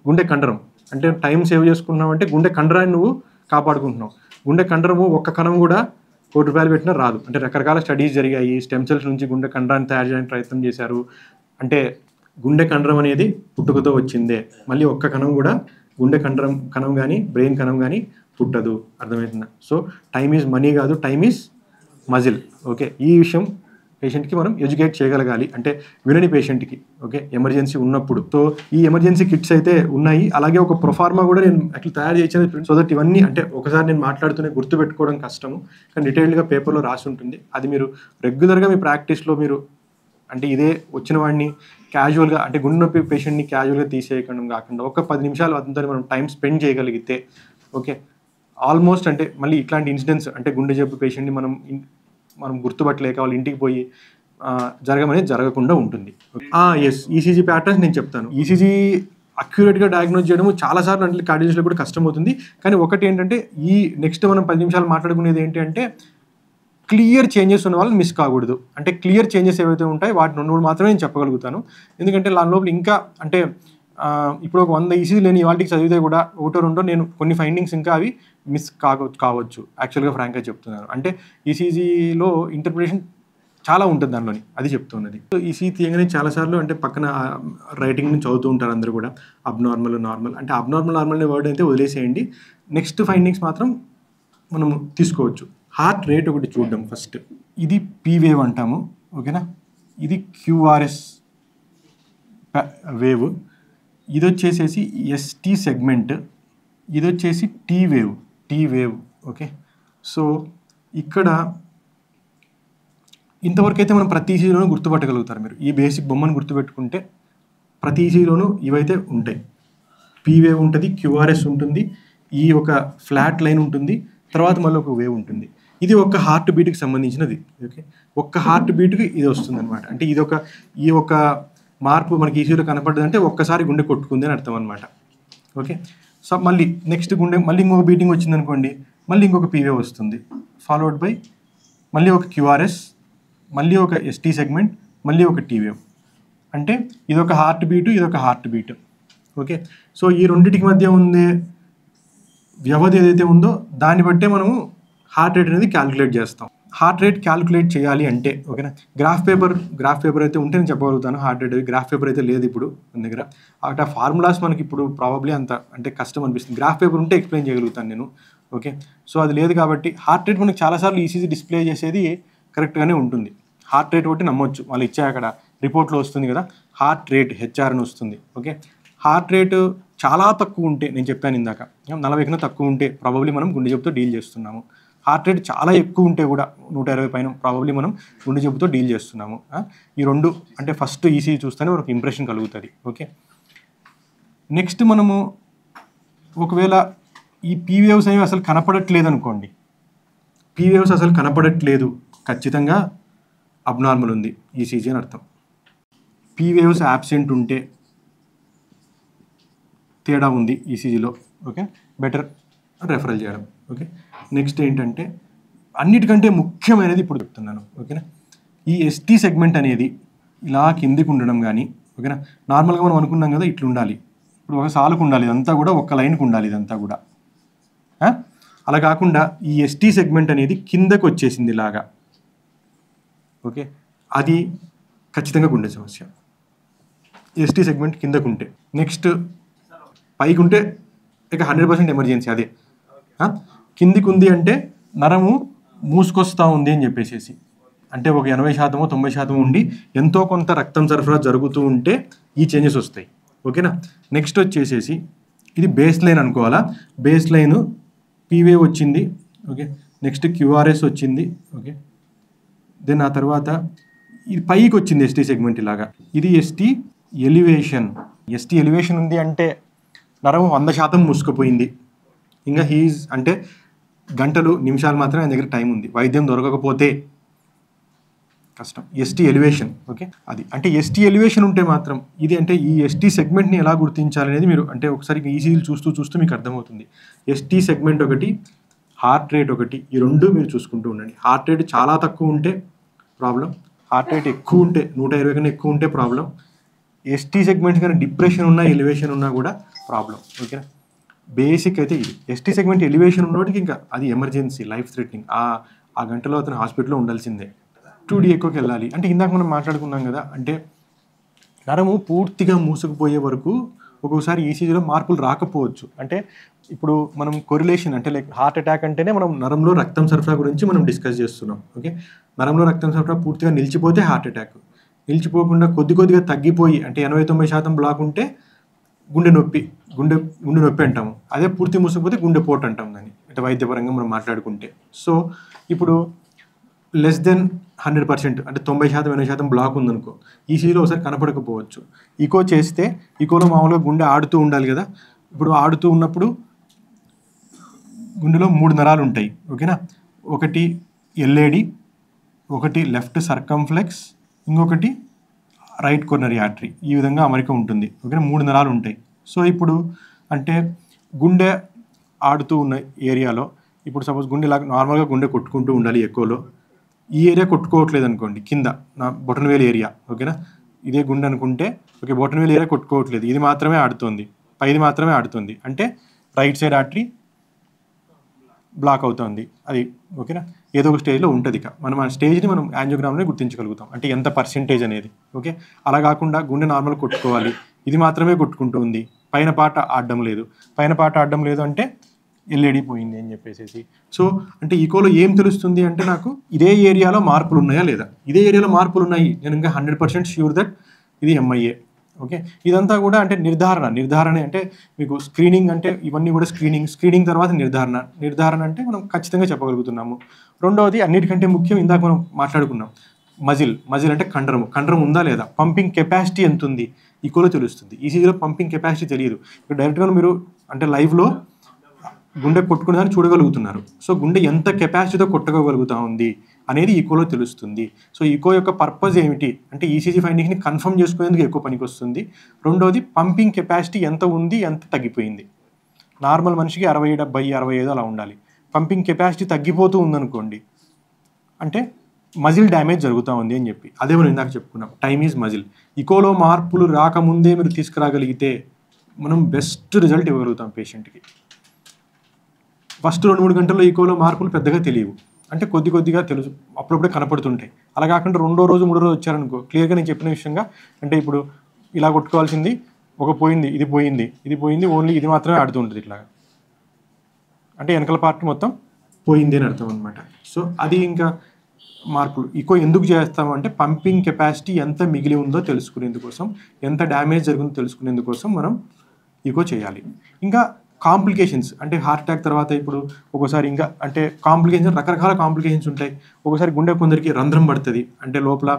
గుండె కండరం. అంటే టైం సేవ్ చేసుకున్నావు అంటే గుండె కండరాన్ని నువ్వు కాపాడుకుంటున్నావు. గుండె కండరము ఒక్క కణం కూడా ₹1,00,00,000 పెట్టినా రాదు. అంటే రకరకాల స్టడీస్ జరిగాయి, స్టెమ్ సెల్స్ నుంచి గుండె కండరాన్ని తయారు చేయడానికి ప్రయత్నం చేశారు. అంటే గుండె కండరం అనేది పుట్టుకతో వచ్చిందే, మళ్ళీ ఒక్క కణం కూడా గుండె కణం కానీ బ్రెయిన్ కణం కానీ పుట్టదు. అర్థమవుతుందా? సో టైమ్ ఈజ్ మనీ కాదు, టైమ్ ఈజ్ మజిల్. ఓకే, ఈ విషయం పేషెంట్కి మనం ఎడ్యుకేట్ చేయగలగాలి, అంటే వినని పేషెంట్కి. ఓకే, ఎమర్జెన్సీ ఉన్నప్పుడు. సో ఈ ఎమర్జెన్సీ కిట్స్ అయితే ఉన్నాయి, అలాగే ఒక ప్రొఫార్మా కూడా నేను అట్లా తయారు చేసాను. సో దట్ ఇవన్నీ అంటే ఒకసారి నేను మాట్లాడుతూనే గుర్తుపెట్టుకోవడం కష్టము, కానీ డీటెయిల్డ్గా పేపర్లో రాసి ఉంటుంది. అది మీరు రెగ్యులర్గా మీ ప్రాక్టీస్లో మీరు, అంటే ఇదే వచ్చిన వాడిని క్యాజువల్గా, అంటే గుండె నొప్పి పేషెంట్ని క్యాజువల్గా తీసేయడం కాకుండా ఒక 10 నిమిషాలు అతనితో మనం టైం స్పెండ్ చేయగలిగితే, ఓకే, ఆల్మోస్ట్ అంటే మళ్ళీ ఇట్లాంటి ఇన్సిడెంట్స్, అంటే గుండె జబ్బు పేషెంట్ని మనం గుర్తుపట్టలేక వాళ్ళ ఇంటికి పోయి జరగమనేది జరగకుండా ఉంటుంది. ఎస్, ఈసీజీ ప్యాటర్న్స్ నేను చెప్తాను. ఈసీజీ అక్యురేట్గా డయాగ్నోజ్ చేయడము చాలాసార్లు అంటే కార్డియాలజిస్ట్లో కూడా కష్టమవుతుంది. కానీ ఒకటి ఏంటంటే, ఈ నెక్స్ట్ మనం 10 నిమిషాలు మాట్లాడుకునేది ఏంటి అంటే, క్లియర్ చేంజెస్ ఉన్న వాళ్ళని మిస్ కాకూడదు. అంటే క్లియర్ చేంజెస్ ఏవైతే ఉంటాయో వాటిని 2 మాత్రమే నేను చెప్పగలుగుతాను. ఎందుకంటే దాని లోపల ఇంకా అంటే ఇప్పుడు ఒక 100 ఈసీజీ లేని వాటికి చదివితే కూడా 1-2 నేను కొన్ని ఫైండింగ్స్ ఇంకా అవి మిస్ కావచ్చు. యాక్చువల్గా ఫ్రాంక్గా చెప్తున్నాను. అంటే ఈసీజీలో ఇంటర్ప్రిటేషన్ చాలా ఉంటుంది దానిలోని, అది చెప్తున్నది. సో ఈసీజీ తీయగానే చాలాసార్లు అంటే పక్కన రైటింగ్ నుంచి చదువుతూ ఉంటారు అందరూ కూడా, అబ్నార్మల్, నార్మల్. అంటే అబ్నార్మల్, నార్మల్ అనే వర్డ్ అయితే వదిలేసేయండి. నెక్స్ట్ ఫైండింగ్స్ మాత్రం మనం తీసుకోవచ్చు. హార్ట్ రేట్ ఒకటి చూద్దాం ఫస్ట్. ఇది పీ వేవ్ అంటాము, ఓకేనా. ఇది క్యూఆర్ఎస్ వేవ్. ఇది వచ్చేసేసి ఎస్టీ సెగ్మెంట్, ఇది వచ్చేసి టీ వేవ్. ఓకే, సో ఇక్కడ ఇంతవరకు అయితే మనం ప్రతి ఈసీజీలోనూ గుర్తుపట్టగలుగుతారు. మీరు ఈ బేసిక్ బొమ్మను గుర్తుపెట్టుకుంటే ప్రతి ఈసీజీలోనూ ఇవైతే ఉంటాయి. పీ వేవ్ ఉంటుంది, క్యూఆర్ఎస్ ఉంటుంది, ఈ ఒక ఫ్లాట్ లైన్ ఉంటుంది, తర్వాత మళ్ళీ ఒక వేవ్ ఉంటుంది. ఇది ఒక హార్ట్ బీట్కి సంబంధించినది. ఓకే, ఒక్క హార్ట్ బీట్కి ఇది వస్తుంది అనమాట. అంటే ఈ ఒక మార్పు మనకి ఈసీజీలో కనపడ్డదంటే ఒక్కసారి గుండె కొట్టుకుంది అని అర్థం అనమాట. ఓకే, సో మళ్ళీ నెక్స్ట్ గుండె మళ్ళీ ఇంకొక బీటింగ్ వచ్చింది అనుకోండి, మళ్ళీ ఇంకొక పీ వేవ్ వస్తుంది, ఫాలోడ్ బై మళ్ళీ ఒక క్యూఆర్ఎస్, మళ్ళీ ఒక ఎస్టీ సెగ్మెంట్, మళ్ళీ ఒక టీ వేవ్. అంటే ఇదొక హార్ట్ బీటు, ఇదొక హార్ట్ బీట్. ఓకే, సో ఈ రెండింటికి మధ్య ఉండే వ్యవధి ఏదైతే ఉందో దాన్ని బట్టే మనము హార్ట్ రేట్ అనేది క్యాలిక్యులేట్ చేస్తాం. హార్ట్ రేట్ క్యాలిక్యులేట్ చేయాలి అంటే ఓకేనా, గ్రాఫ్ పేపర్ అయితే ఉంటే నేను చెప్పగలుగుతాను హార్ట్ రేట్. గ్రాఫ్ పేపర్ అయితే లేదు ఇప్పుడు మన దగ్గర. అక్కడ ఫార్ములాస్ మనకి ఇప్పుడు ప్రాబబ్లీ అంత అంటే కష్టం అనిపిస్తుంది. గ్రాఫ్ పేపర్ ఉంటే ఎక్స్ప్లెయిన్ చేయగలుగుతాను నేను. ఓకే, సో అది లేదు కాబట్టి హార్ట్ రేట్ మనకి చాలాసార్లు ఈసీజీ డిస్ప్లే చేసేది కరెక్ట్గానే ఉంటుంది. హార్ట్ రేట్ ఒకటి నమ్మొచ్చు, వాళ్ళు ఇచ్చే అక్కడ రిపోర్ట్లో వస్తుంది కదా, హార్ట్ రేట్ హెచ్ఆర్ అని వస్తుంది. ఓకే, హార్ట్ రేటు చాలా తక్కువ ఉంటే, నేను చెప్పాను ఇందాక 40 కన్నా తక్కువ ఉంటే ప్రాబబ్లీ మనం గుండె జబ్బుతో డీల్ చేస్తున్నాము. హార్ట్ రేట్ చాలా ఎక్కువ ఉంటే కూడా 120 పైన ప్రాబబ్లీ మనం గుండె జబ్బుతో డీల్ చేస్తున్నాము. ఈ రెండు అంటే ఫస్ట్ ఈసీజీ చూస్తేనే మనకు ఇంప్రెషన్ కలుగుతుంది. ఓకే, నెక్స్ట్ మనము ఒకవేళ ఈ పీ వేవ్స్ అనేవి అసలు కనపడట్లేదు అనుకోండి, పీ వేవ్స్ అసలు కనపడట్లేదు, ఖచ్చితంగా అబ్నార్మల్ ఉంది ఈసీజీ అని అర్థం. పీ వేవ్స్ యాబ్సెంట్ ఉంటే తేడా ఉంది ఈసీజీలో. ఓకే, బెటర్ రెఫరల్ చేయడం. ఓకే, నెక్స్ట్ ఏంటంటే అన్నిటికంటే ముఖ్యమైనది ఇప్పుడు చెప్తున్నాను. ఓకేనా, ఈ ఎస్టీ సెగ్మెంట్ అనేది ఇలా కిందికి ఉండడం కానీ, ఓకేనా, నార్మల్గా మనం అనుకున్నాం కదా ఇట్లా ఉండాలి, ఇప్పుడు ఒక సాలుకు ఉండాలి, ఇదంతా కూడా ఒక్క లైన్కి ఉండాలి ఇదంతా కూడా. అలా కాకుండా ఈ ఎస్టీ సెగ్మెంట్ అనేది కిందకు వచ్చేసింది ఇలాగా. ఓకే, అది ఖచ్చితంగా గుండె సమస్య. ఎస్టీ సెగ్మెంట్ కిందకు ఉంటే, నెక్స్ట్ పైకి ఉంటే ఇక 100% ఎమర్జెన్సీ. అదే కిందికి ఉంది అంటే నరము మూసుకొస్తూ ఉంది అని చెప్పేసి, అంటే ఒక 80% 90% ఉండి ఎంతో కొంత రక్తం సరఫరా జరుగుతూ ఉంటే ఈ చేంజెస్ వస్తాయి. ఓకేనా, నెక్స్ట్ వచ్చేసేసి ఇది బేస్ లైన్ అనుకోవాలా. బేస్ లైన్ పీవే వచ్చింది. ఓకే, నెక్స్ట్ క్యూఆర్ఎస్ వచ్చింది. ఓకే, దెన్ ఆ తర్వాత ఇది పైకి వచ్చింది ఎస్టీ సెగ్మెంట్ ఇలాగా. ఇది ఎస్టీ ఎలివేషన్. ఎస్టీ ఎలివేషన్ ఉంది అంటే నరం 100% మూసుకుపోయింది. ఇంకా హీజ్ అంటే గంటలు నిమిషాలు మాత్రమే ఆయన దగ్గర టైం ఉంది, వైద్యం దొరకకపోతే కష్టం. ST elevation. ఓకే, అది అంటే ఎస్టీ ఎలివేషన్ ఉంటే మాత్రం ఇది అంటే ఈ ఎస్టీ సెగ్మెంట్ని ఎలా గుర్తించాలనేది మీరు అంటే ఒకసారి ఈసీజీలు చూస్తూ మీకు అర్థమవుతుంది. ఎస్టీ సెగ్మెంట్ ఒకటి, హార్ట్ రేట్ ఒకటి, ఈ రెండు మీరు చూసుకుంటూ ఉండండి. హార్ట్ రేట్ చాలా తక్కువ ఉంటే ప్రాబ్లం, హార్ట్ రేట్ ఎక్కువ ఉంటే 120 కన్నా ఎక్కువ ఉంటే ప్రాబ్లం. ఎస్టీ సెగ్మెంట్స్ కానీ డిప్రెషన్ ఉన్నా ఎలివేషన్ ఉన్నా కూడా ప్రాబ్లం. ఓకేనా, బేసిక్ అయితే ఇది. ఎస్టీ సెగ్మెంట్ ఎలివేషన్ ఉన్నోటికి ఇంకా అది ఎమర్జెన్సీ, లైఫ్ థ్రెటనింగ్. ఆ గంటలో అతను హాస్పిటల్లో ఉండాల్సిందే. 2D ఎక్కువకి వెళ్ళాలి. అంటే ఇందాక మనం మాట్లాడుకున్నాం కదా, అంటే నరము పూర్తిగా మూసుకుపోయే వరకు ఒక్కొక్కసారి ఈసీజీలో మార్పులు రాకపోవచ్చు. అంటే ఇప్పుడు మనం కొరిలేషన్ అంటే లైక్ హార్ట్ అటాక్ అంటేనే మనం నరంలో రక్తం సరఫరా గురించి మనం డిస్కస్ చేస్తున్నాం. ఓకే, నరంలో రక్తం సరఫరా పూర్తిగా నిలిచిపోతే హార్ట్ అటాక్, నిలిచిపోకుండా కొద్దిగా తగ్గిపోయి అంటే 80-90% బ్లాక్ ఉంటే గుండె నొప్పి అంటాము. అదే పూర్తి మూసుకుపోతే గుండెపోటు అంటాం దాన్ని, అంటే వైద్యపరంగా మనం మాట్లాడుకుంటే. సో ఇప్పుడు లెస్ దెన్ 100% అంటే 90-80% బ్లాక్ ఉందనుకో, ఈసీజీలో ఒకసారి కనపడకపోవచ్చు. ఈకో చేస్తే ఈకోలో మామూలుగా గుండె ఆడుతూ ఉండాలి కదా. ఇప్పుడు ఆడుతూ ఉన్నప్పుడు గుండెలో 3 నరాలు ఉంటాయి. ఓకేనా, ఒకటి ఎల్ఏడి, ఒకటి లెఫ్ట్ సర్కంఫ్లెక్స్, ఇంకొకటి రైట్ కొర్నరీ ఆర్టరీ. ఈ విధంగా అమరిక ఉంటుంది. ఓకేనా, 3 నరాలు ఉంటాయి. సో ఇప్పుడు అంటే గుండె ఆడుతూ ఉన్న ఏరియాలో ఇప్పుడు సపోజ్ గుండె ఇలా నార్మల్గా గుండె కొట్టుకుంటూ ఉండాలి ఎక్కువలో, ఈ ఏరియా కొట్టుకోవట్లేదు అనుకోండి, కింద నా బొటనవేలు ఏరియా. ఓకేనా, ఇదే గుండె అనుకుంటే ఓకే, బొటనవేలు ఏరియా కొట్టుకోవట్లేదు, ఇది మాత్రమే ఆడుతుంది, పైది మాత్రమే ఆడుతుంది, అంటే రైట్ సైడ్ ఆర్టరీ బ్లాక్ అవుతుంది అది. ఓకేనా, ఏదో ఒక స్టేజ్లో ఉంటుంది. ఇక మనం ఆ స్టేజ్ని మనం యాంజియోగ్రామ్లో గుర్తించగలుగుతాం, అంటే ఎంత పర్సెంటేజ్ అనేది. ఓకే, అలా కాకుండా గుండె నార్మల్ కొట్టుకోవాలి, ఇది మాత్రమే కొట్టుకుంటూ ఉంది, పైన పాట ఆడడం లేదు అంటే ఎల్ఏడి పోయింది అని చెప్పేసి. సో అంటే ఈకోలో ఏం తెలుస్తుంది అంటే నాకు ఇదే ఏరియాలో మార్పులు ఉన్నాయా లేదా. ఇదే ఏరియాలో మార్పులు ఉన్నాయి, నేను ఇంకా 100% ష్యూర్ దట్ ఇది ఎంఐఏ. ఓకే. ఇదంతా కూడా అంటే నిర్ధారణ అంటే మీకు స్క్రీనింగ్ అంటే ఇవన్నీ కూడా స్క్రీనింగ్ తర్వాత నిర్ధారణ అంటే మనం ఖచ్చితంగా చెప్పగలుగుతున్నాము. రెండవది అన్నిటికంటే ముఖ్యం ఇందాక మనం మాట్లాడుకున్నాం మజిల్ అంటే కండరం ఉందా లేదా, పంపింగ్ కెపాసిటీ ఎంత ఉంది ఈకోలో తెలుస్తుంది. ఈసీజీలో పంపింగ్ కెపాసిటీ తెలియదు. ఇక్కడ డైరెక్ట్గా మీరు అంటే లైవ్లో గుండె కొట్టుకునేదాన్ని చూడగలుగుతున్నారు. సో గుండె ఎంత కెపాసిటీతో కొట్టుకోగలుగుతా ఉంది అనేది ఈకోలో తెలుస్తుంది. సో ఈకో యొక్క పర్పస్ ఏమిటి అంటే ఈసీజీ ఫైండింగ్ని కన్ఫర్మ్ చేసుకునేందుకు ఎక్కువ పనికి వస్తుంది. రెండోది పంపింగ్ కెపాసిటీ ఎంత ఉంది, ఎంత తగ్గిపోయింది. నార్మల్ మనిషికి 60, 70, 65 అలా ఉండాలి. పంపింగ్ కెపాసిటీ తగ్గిపోతూ ఉందనుకోండి అంటే మజిల్ డ్యామేజ్ జరుగుతూ ఉంది అని చెప్పి. అదే మనం ఇందాక చెప్పుకున్నాం, టైమ్ ఈజ్ మజిల్. ఈకోలో మార్పులు రాకముందే మీరు తీసుకురాగలిగితే మనం బెస్ట్ రిజల్ట్ ఇవ్వగలుగుతాం పేషెంట్కి. ఫస్ట్ 2-3 గంటల్లో ఈకోలో మార్పులు పెద్దగా తెలియవు, అంటే కొద్దిగా తెలుసు, అప్పుడప్పుడే కనపడుతుంటాయి. అలా కాకుండా 2వ రోజు 3వ రోజు వచ్చారనుకో క్లియర్గా నేను చెప్పిన విషయంగా అంటే ఇప్పుడు ఇలా కొట్టుకోవాల్సింది ఇది పోయింది ఓన్లీ ఇది మాత్రమే ఆడుతూ ఉంటుంది ఇట్లాగా, అంటే వెనకాల పార్ట్ మొత్తం పోయింది అని అర్థం అనమాట. సో అది ఇంకా మార్పులు ఈకో ఎందుకు చేస్తామంటే పంపింగ్ కెపాసిటీ ఎంత మిగిలి ఉందో తెలుసుకునేందుకోసం, ఎంత డ్యామేజ్ జరిగిందో తెలుసుకునేందుకోసం మనం ఈకో చేయాలి. ఇంకా కాంప్లికేషన్స్ అంటే హార్ట్ అటాక్ తర్వాత ఇప్పుడు ఒకసారి ఇంకా అంటే రకరకాల కాంప్లికేషన్స్ ఉంటాయి. ఒకసారి గుండె కొందరికి రంధ్రం పడుతుంది, అంటే లోపల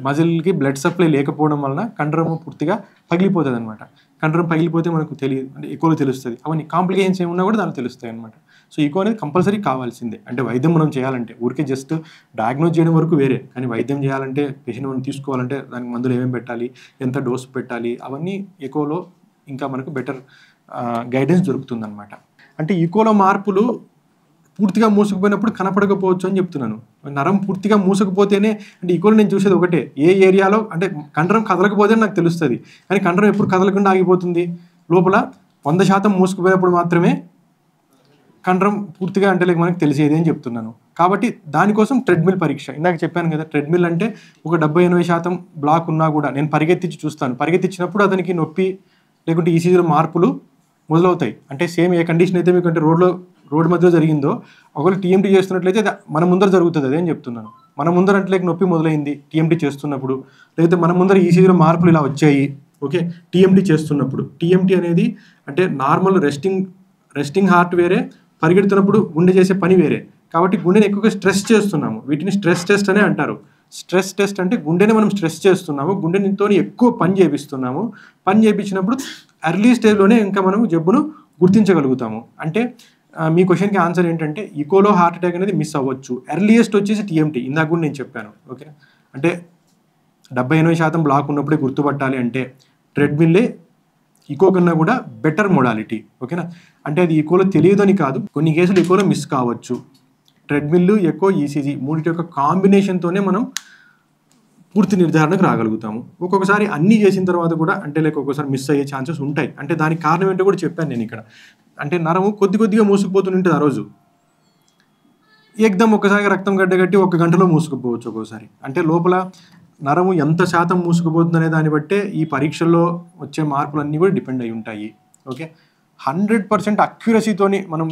మజిల్కి బ్లడ్ సప్లై లేకపోవడం వలన కండరం పూర్తిగా పగిలిపోతుంది అనమాట. కండరం పగిలిపోతే మనకు తెలియదు, అంటే ఈకోలో తెలుస్తుంది. అవన్నీ కాంప్లికేషన్స్ ఏమున్నా కూడా దానికి తెలుస్తాయి అనమాట. సో ఈకో అనేది కంపల్సరీ కావాల్సిందే. అంటే వైద్యం మనం చేయాలంటే ఊరికే జస్ట్ డయాగ్నోజ్ చేయడం వరకు వేరే, కానీ వైద్యం చేయాలంటే పేషెంట్ మనం తీసుకోవాలంటే దానికి మందులు ఏమేమి పెట్టాలి, ఎంత డోస్ పెట్టాలి, అవన్నీ ఈకోలో ఇంకా మనకు బెటర్ గైడెన్స్ దొరుకుతుంది అనమాట. అంటే ఈకోలో మార్పులు పూర్తిగా మూసుకుపోయినప్పుడు కనపడకపోవచ్చు అని చెప్తున్నాను. నరం పూర్తిగా మూసుకుపోతేనే అంటే ఈకోలో నేను చూసేది ఒకటే, ఏ ఏరియాలో అంటే కండరం కదలకపోతే నాకు తెలుస్తుంది, కానీ కండరం ఎప్పుడు కదలకుండా ఆగిపోతుంది, లోపల 100% మూసుకుపోయినప్పుడు మాత్రమే కండరం పూర్తిగా అంటే మనకు తెలిసేది అని చెప్తున్నాను. కాబట్టి దానికోసం ట్రెడ్మిల్ పరీక్ష ఇందాక చెప్పాను కదా. ట్రెడ్మిల్ అంటే ఒక 70-80% బ్లాక్ ఉన్నా కూడా నేను పరిగెత్తించి చూస్తాను. పరిగెత్తించినప్పుడు అతనికి నొప్పి లేకుంటే ఈసీజీలో మార్పులు మొదలవుతాయి. అంటే సేమ్ ఏ కండిషన్ అయితే మీకు అంటే రోడ్ మధ్యలో జరిగిందో ఒకవేళ టీఎంటీ చేస్తున్నట్లయితే మన ముందర జరుగుతుంది అదే అని చెప్తున్నాను. మన ముందర అంటే టీఎంటీ మొదలైంది టీఎంటీ చేస్తున్నప్పుడు, లేకపోతే మన ముందర ఈసీజీలో మార్పులు ఇలా వచ్చాయి ఓకే టీఎంటీ చేస్తున్నప్పుడు. టీఎంటీ అనేది అంటే నార్మల్ రెస్టింగ్ హార్ట్ వేరే, పరిగెడుతున్నప్పుడు గుండె చేసే పని వేరే. కాబట్టి గుండెని ఎక్కువగా స్ట్రెస్ చేస్తున్నాము, వీటిని స్ట్రెస్ టెస్ట్ అనే అంటారు. స్ట్రెస్ టెస్ట్ అంటే గుండెని మనం స్ట్రెస్ చేస్తున్నాము, గుండెనితో ఎక్కువ పని చేపిస్తున్నాము. పని చేయించినప్పుడు ఎర్లీ స్టేజ్లోనే ఇంకా మనం జబ్బును గుర్తించగలుగుతాము. అంటే మీ క్వశ్చన్కి ఆన్సర్ ఏంటంటే ఈకోలో హార్ట్ అటాక్ అనేది మిస్ అవ్వచ్చు. ఎర్లియస్ట్ వచ్చేసి టీఎంటీ, ఇందాక కూడా నేను చెప్పాను ఓకే. అంటే 70-80% బ్లాక్ ఉన్నప్పుడే గుర్తుపట్టాలి అంటే ట్రెడ్మిల్లే ఈకో కన్నా కూడా బెటర్ మోడాలిటీ ఓకేనా. అంటే అది ఈకోలో తెలియదని కాదు, కొన్ని కేసులు ఈకోలో మిస్ కావచ్చు. ట్రెడ్మిల్, ఎకో, ఈసీజీ మూడింటి యొక్క కాంబినేషన్తోనే మనం పూర్తి నిర్ధారణకు రాగలుగుతాము. ఒక్కొక్కసారి అన్నీ చేసిన తర్వాత కూడా అంటే ఒక్కొక్కసారి మిస్ అయ్యే ఛాన్సెస్ ఉంటాయి. అంటే దానికి కారణం ఏంటో కూడా చెప్పాను నేను ఇక్కడ. అంటే నరము కొద్దిగా మూసుకుపోతుంటుంది ఆ రోజు, ఏకదం ఒక్కసారిగా రక్తం గడ్డగట్టి 1 గంటలో మూసుకుపోవచ్చు ఒక్కోసారి. అంటే లోపల నరము ఎంత శాతం మూసుకుపోతుంది అనే దాన్ని బట్టే ఈ పరీక్షల్లో వచ్చే మార్పులన్నీ కూడా డిపెండ్ అయి ఉంటాయి ఓకే. 100% అక్యురసీతోని మనం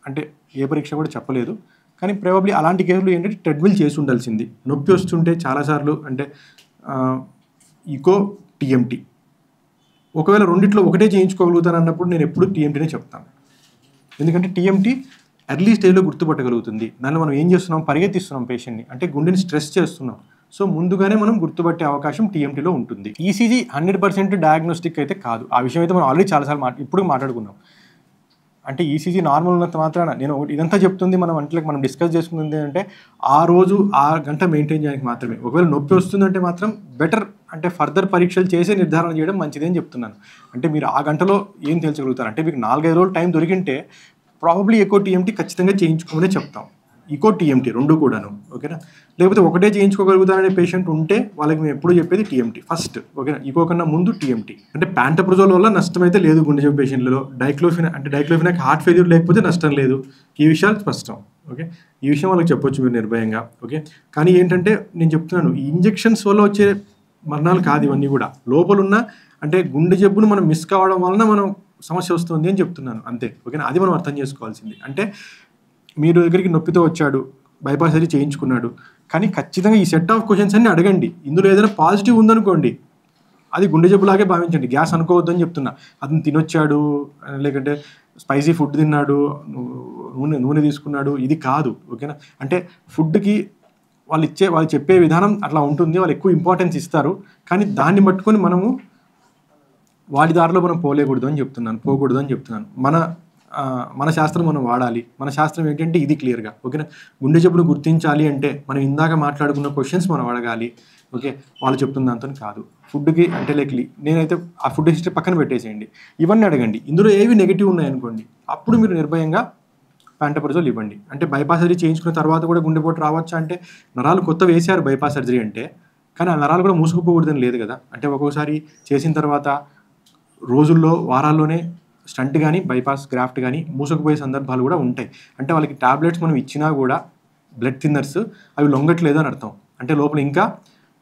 అంటే ఏ పరీక్ష కూడా చెప్పలేదు, కానీ ప్రాబబ్లీ అలాంటి కేసులు ఏంటంటే ట్రెడ్మిల్ చేసి ఉండాల్సింది. నొప్పి వస్తుంటే చాలాసార్లు అంటే ఈకో, టీఎంటీ ఒకవేళ రెండిట్లో ఒకటే చేయించుకోగలుగుతాను అన్నప్పుడు నేను ఎప్పుడు టీఎంటీనే చెప్తాను. ఎందుకంటే టీఎంటీ ఎర్లీ స్టేజ్లో గుర్తుపట్టగలుగుతుంది. దానిలో మనం ఏం చేస్తున్నాం, పరిగెత్తిస్తున్నాం పేషెంట్ని, అంటే గుండెని స్ట్రెస్ చేస్తున్నాం. సో ముందుగానే మనం గుర్తుపట్టే అవకాశం టీఎంటీలో ఉంటుంది. ఈసీజీ 100% డయాగ్నోస్టిక్ అయితే కాదు, ఆ విషయం అయితే మనం ఆల్రెడీ చాలాసార్లు ఇప్పుడు మాట్లాడుకున్నాం. అంటే ఈసీజీ నార్మల్ ఉన్నంత మాత్రాన నేను ఇదంతా చెప్తుంది మనం డిస్కస్ చేసుకుంది అంటే ఆ రోజు ఆ గంట మెయింటైన్ చేయడానికి మాత్రమే. ఒకవేళ నొప్పి వస్తుందంటే మాత్రం బెటర్ అంటే ఫర్దర్ పరీక్షలు చేసే నిర్ధారణ చేయడం మంచిది అని చెప్తున్నాను. అంటే మీరు ఆ గంటలో ఏం తెలుసుకోగలుగుతారు అంటే మీకు 4-5 రోజులు టైం దొరికింటే ప్రాబబ్లీ ఎకో టీఎంటీ ఖచ్చితంగా చేయించుకోమనే చెప్తాం. ఈకో, టీఎంటీ 2 కూడాను ఓకేనా. లేకపోతే ఒకటే చేయించుకోగలుగుతారనే పేషెంట్ ఉంటే వాళ్ళకి మేము ఎప్పుడు చెప్పేది టీఎంటీ ఫస్ట్ ఓకేనా. ఈకో కన్నా ముందు టీఎంటీ. అంటే ప్యాంటప్రజోల్ వల్ల నష్టం అయితే లేదు గుండె జబ్బు పేషెంట్లలో. డైక్లోఫినాక్ హార్ట్ ఫెయిల్యూర్ లేకపోతే నష్టం లేదు, ఈ విషయాలు స్పష్టం ఓకే. ఈ విషయం వాళ్ళకి చెప్పొచ్చు మీరు నిర్భయంగా ఓకే. కానీ ఏంటంటే నేను చెప్తున్నాను, ఈ ఇంజెక్షన్స్ వల్ల వచ్చే మరణాలు కాదు ఇవన్నీ కూడా. లోపలున్న అంటే గుండె జబ్బును మనం మిస్ కావడం వలన మనం సమస్య వస్తుంది అని చెప్తున్నాను అంతే ఓకేనా. అది మనం అర్థం చేసుకోవాల్సింది. అంటే మీరు దగ్గరికి నొప్పితో వచ్చాడు, బైపాస్ సర్జరీ చేయించుకున్నాడు, కానీ ఖచ్చితంగా ఈ సెట్ ఆఫ్ క్వశ్చన్స్ అన్ని అడగండి. ఇందులో ఏదైనా పాజిటివ్ ఉందనుకోండి అది గుండె జబ్బులాగే భావించండి, గ్యాస్ అనుకోవద్దని చెప్తున్నా. అతను తినొచ్చాడు, లేకంటే స్పైసీ ఫుడ్ తిన్నాడు, నూనె తీసుకున్నాడు, ఇది కాదు. ఓకేనా? అంటే ఫుడ్కి వాళ్ళు చెప్పే విధానం అట్లా ఉంటుంది, వాళ్ళు ఎక్కువ ఇంపార్టెన్స్ ఇస్తారు. కానీ దాన్ని పట్టుకొని మనము వాడి దారిలో మనం పోకూడదు అని చెప్తున్నాను. మన శాస్త్రం మనం వాడాలి. మన శాస్త్రం ఏంటంటే ఇది క్లియర్గా. ఓకేనా? గుండె జబ్బును గుర్తించాలి అంటే మనం ఇందాక మాట్లాడుకున్న క్వశ్చన్స్ మనం అడగాలి. ఓకే, వాళ్ళు చెప్తున్న దాంతో కాదు. ఫుడ్కి అంటే నేనైతే ఆ ఫుడ్ హిస్టరీ పక్కన పెట్టేసేయండి, ఇవన్నీ అడగండి. ఇందులో ఏవి నెగిటివ్ ఉన్నాయనుకోండి, అప్పుడు మీరు నిర్భయంగా ప్యాంటోప్రజోల్ ఇవ్వండి. అంటే బైపాస్ సర్జరీ చేయించుకున్న తర్వాత కూడా గుండెపోటు రావచ్చా అంటే, నరాలు కొత్త వేసారు బైపాస్ సర్జరీ అంటే, కానీ ఆ నరాలు కూడా మూసుకుపోకూడదని లేదు కదా. అంటే ఒక్కోసారి చేసిన తర్వాత రోజుల్లో వారాల్లోనే స్టంట్ కానీ బైపాస్ గ్రాఫ్ట్ కానీ మూసుకుపోయే సందర్భాలు కూడా ఉంటాయి. అంటే వాళ్ళకి టాబ్లెట్స్ మనం ఇచ్చినా కూడా బ్లడ్ థిన్నర్స్ అవి లొంగట్లేదు అని అర్థం. అంటే లోపల ఇంకా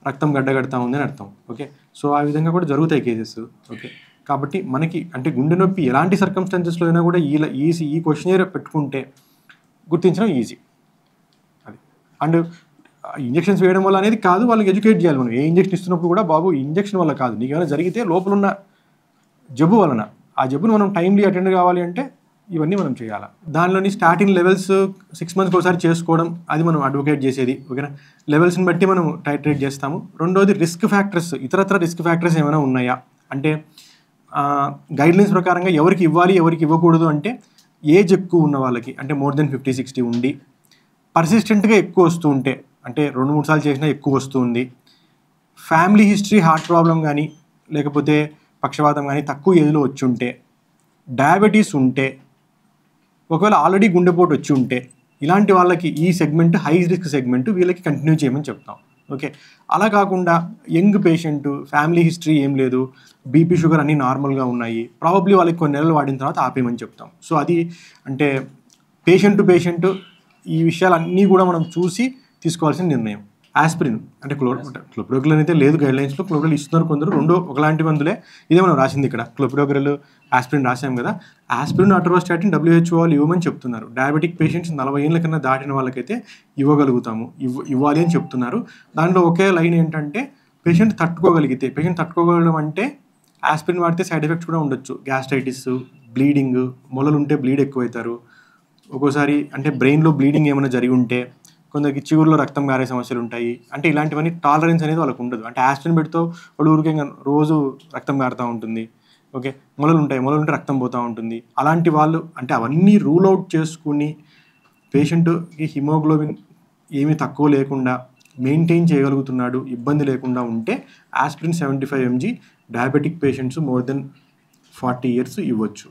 రక్తం గడ్డగడతా ఉంది అని అర్థం. ఓకే, సో ఆ విధంగా కూడా జరుగుతాయి కేసెస్. ఓకే, కాబట్టి మనకి అంటే గుండె నొప్పి ఎలాంటి సర్కమ్స్టాన్సెస్లో అయినా కూడా ఈ క్వశ్చనర్ పెట్టుకుంటే గుర్తించడం ఈజీ. అది అండ్ ఇంజెక్షన్స్ వేయడం వల్ల అనేది కాదు, వాళ్ళకి ఎడ్యుకేట్ చేయాలి. మనం ఏ ఇంజెక్షన్ ఇస్తున్నప్పుడు కూడా, బాబు ఇంజెక్షన్ వల్ల కాదు, నీకు ఏమైనా జరిగితే లోపల ఉన్న జబ్బు వలన, ఆ జబ్బును మనం టైమ్లీ అటెండ్ కావాలి అంటే ఇవన్నీ మనం చేయాలి. దానిలోని స్టార్టింగ్ లెవెల్స్ 6 months ఒకసారి చేసుకోవడం, అది మనం అడ్వకేట్ చేసేది. ఓకేనా? లెవెల్స్ని బట్టి మనం టైట్రేట్ చేస్తాము. రెండోది ఇతరత్ర రిస్క్ ఫ్యాక్టర్స్ ఏమైనా ఉన్నాయా అంటే, గైడ్లైన్స్ ప్రకారంగా ఎవరికి ఇవ్వాలి ఎవరికి ఇవ్వకూడదు అంటే, ఏజ్ ఎక్కువ ఉన్న వాళ్ళకి, అంటే మోర్ దెన్ 50-60 ఉండి పర్సిస్టెంట్గా ఎక్కువ వస్తూ ఉంటే, అంటే 2-3 సార్లు చేసినా ఎక్కువ వస్తుంది, ఫ్యామిలీ హిస్టరీ హార్ట్ ప్రాబ్లం కానీ లేకపోతే పక్షవాతం కానీ తక్కువ ఏజ్లో వచ్చి ఉంటే, డయాబెటీస్ ఉంటే, ఒకవేళ ఆల్రెడీ గుండెపోటు వచ్చి ఉంటే, ఇలాంటి వాళ్ళకి ఈ సెగ్మెంట్ హై రిస్క్ సెగ్మెంట్, వీళ్ళకి కంటిన్యూ చేయమని చెప్తాం. ఓకే, అలా కాకుండా యంగ్ పేషెంట్, ఫ్యామిలీ హిస్టరీ ఏం లేదు, బీపీ షుగర్ అన్నీ నార్మల్గా ఉన్నాయి, ప్రాబబ్లీ వాళ్ళకి కొన్ని నెలలు వాడిన తర్వాత ఆపేయమని చెప్తాం. సో అది అంటే పేషెంట్ టు పేషెంట్ ఈ విషయాలన్నీ కూడా మనం చూసి తీసుకోవాల్సిన నిర్ణయం. ఆస్పిరిన్ అంటే క్లోపిడోగ్రిల్ అయితే లేదు గైడ్లైన్స్లో, క్లోపిడోగ్రిల్ ఇస్తున్నారు కొందరు, ఒకలాంటి మందులే. ఇదే మనం రాసింది ఇక్కడ, క్లోపిడోగ్రిల్ ఆస్పిరిన్ రాసాం కదా. ఆస్పిరిన్ అటర్వాస్టాటిన్ WHO వాళ్ళు ఇవ్వమని చెప్తున్నారు. డయాబెటిక్ పేషెంట్స్ 40 ఏళ్ళ కన్నా దాటిన వాళ్ళకైతే ఇవ్వగలుగుతాము, ఇవ్వాలి అని చెప్తున్నారు. దాంట్లో ఒకే లైన్ ఏంటంటే, పేషెంట్ తట్టుకోగలడం అంటే ఆస్పిరిన్ వాడితే సైడ్ ఎఫెక్ట్స్ కూడా ఉండొచ్చు. గ్యాస్ట్రైటిస్, బ్లీడింగ్, మొలలు ఉంటే బ్లీడ్ ఎక్కువవుతారు, ఒక్కోసారి అంటే బ్రెయిన్లో బ్లీడింగ్ ఏమైనా జరిగి ఉంటే, కొందరికి చిగురులో రక్తం గారే సమస్యలు ఉంటాయి. అంటే ఇలాంటివన్నీ టాలరెన్స్ అనేది వాళ్ళకు ఉండదు. అంటే ఆస్పిరిన్ పెడితే వాళ్ళు ఊరికే రోజు రక్తం గారుతూ ఉంటుంది. ఓకే, మొలలు ఉంటే రక్తం పోతూ ఉంటుంది. అలాంటి వాళ్ళు అంటే అవన్నీ రూల్ అవుట్ చేసుకుని పేషెంట్కి హిమోగ్లోబిన్ ఏమీ తక్కువ లేకుండా మెయింటైన్ చేయగలుగుతున్నాడు, ఇబ్బంది లేకుండా ఉంటే aspirin 75 mg diabetic patients more than 40 years ఇవ్వచ్చు.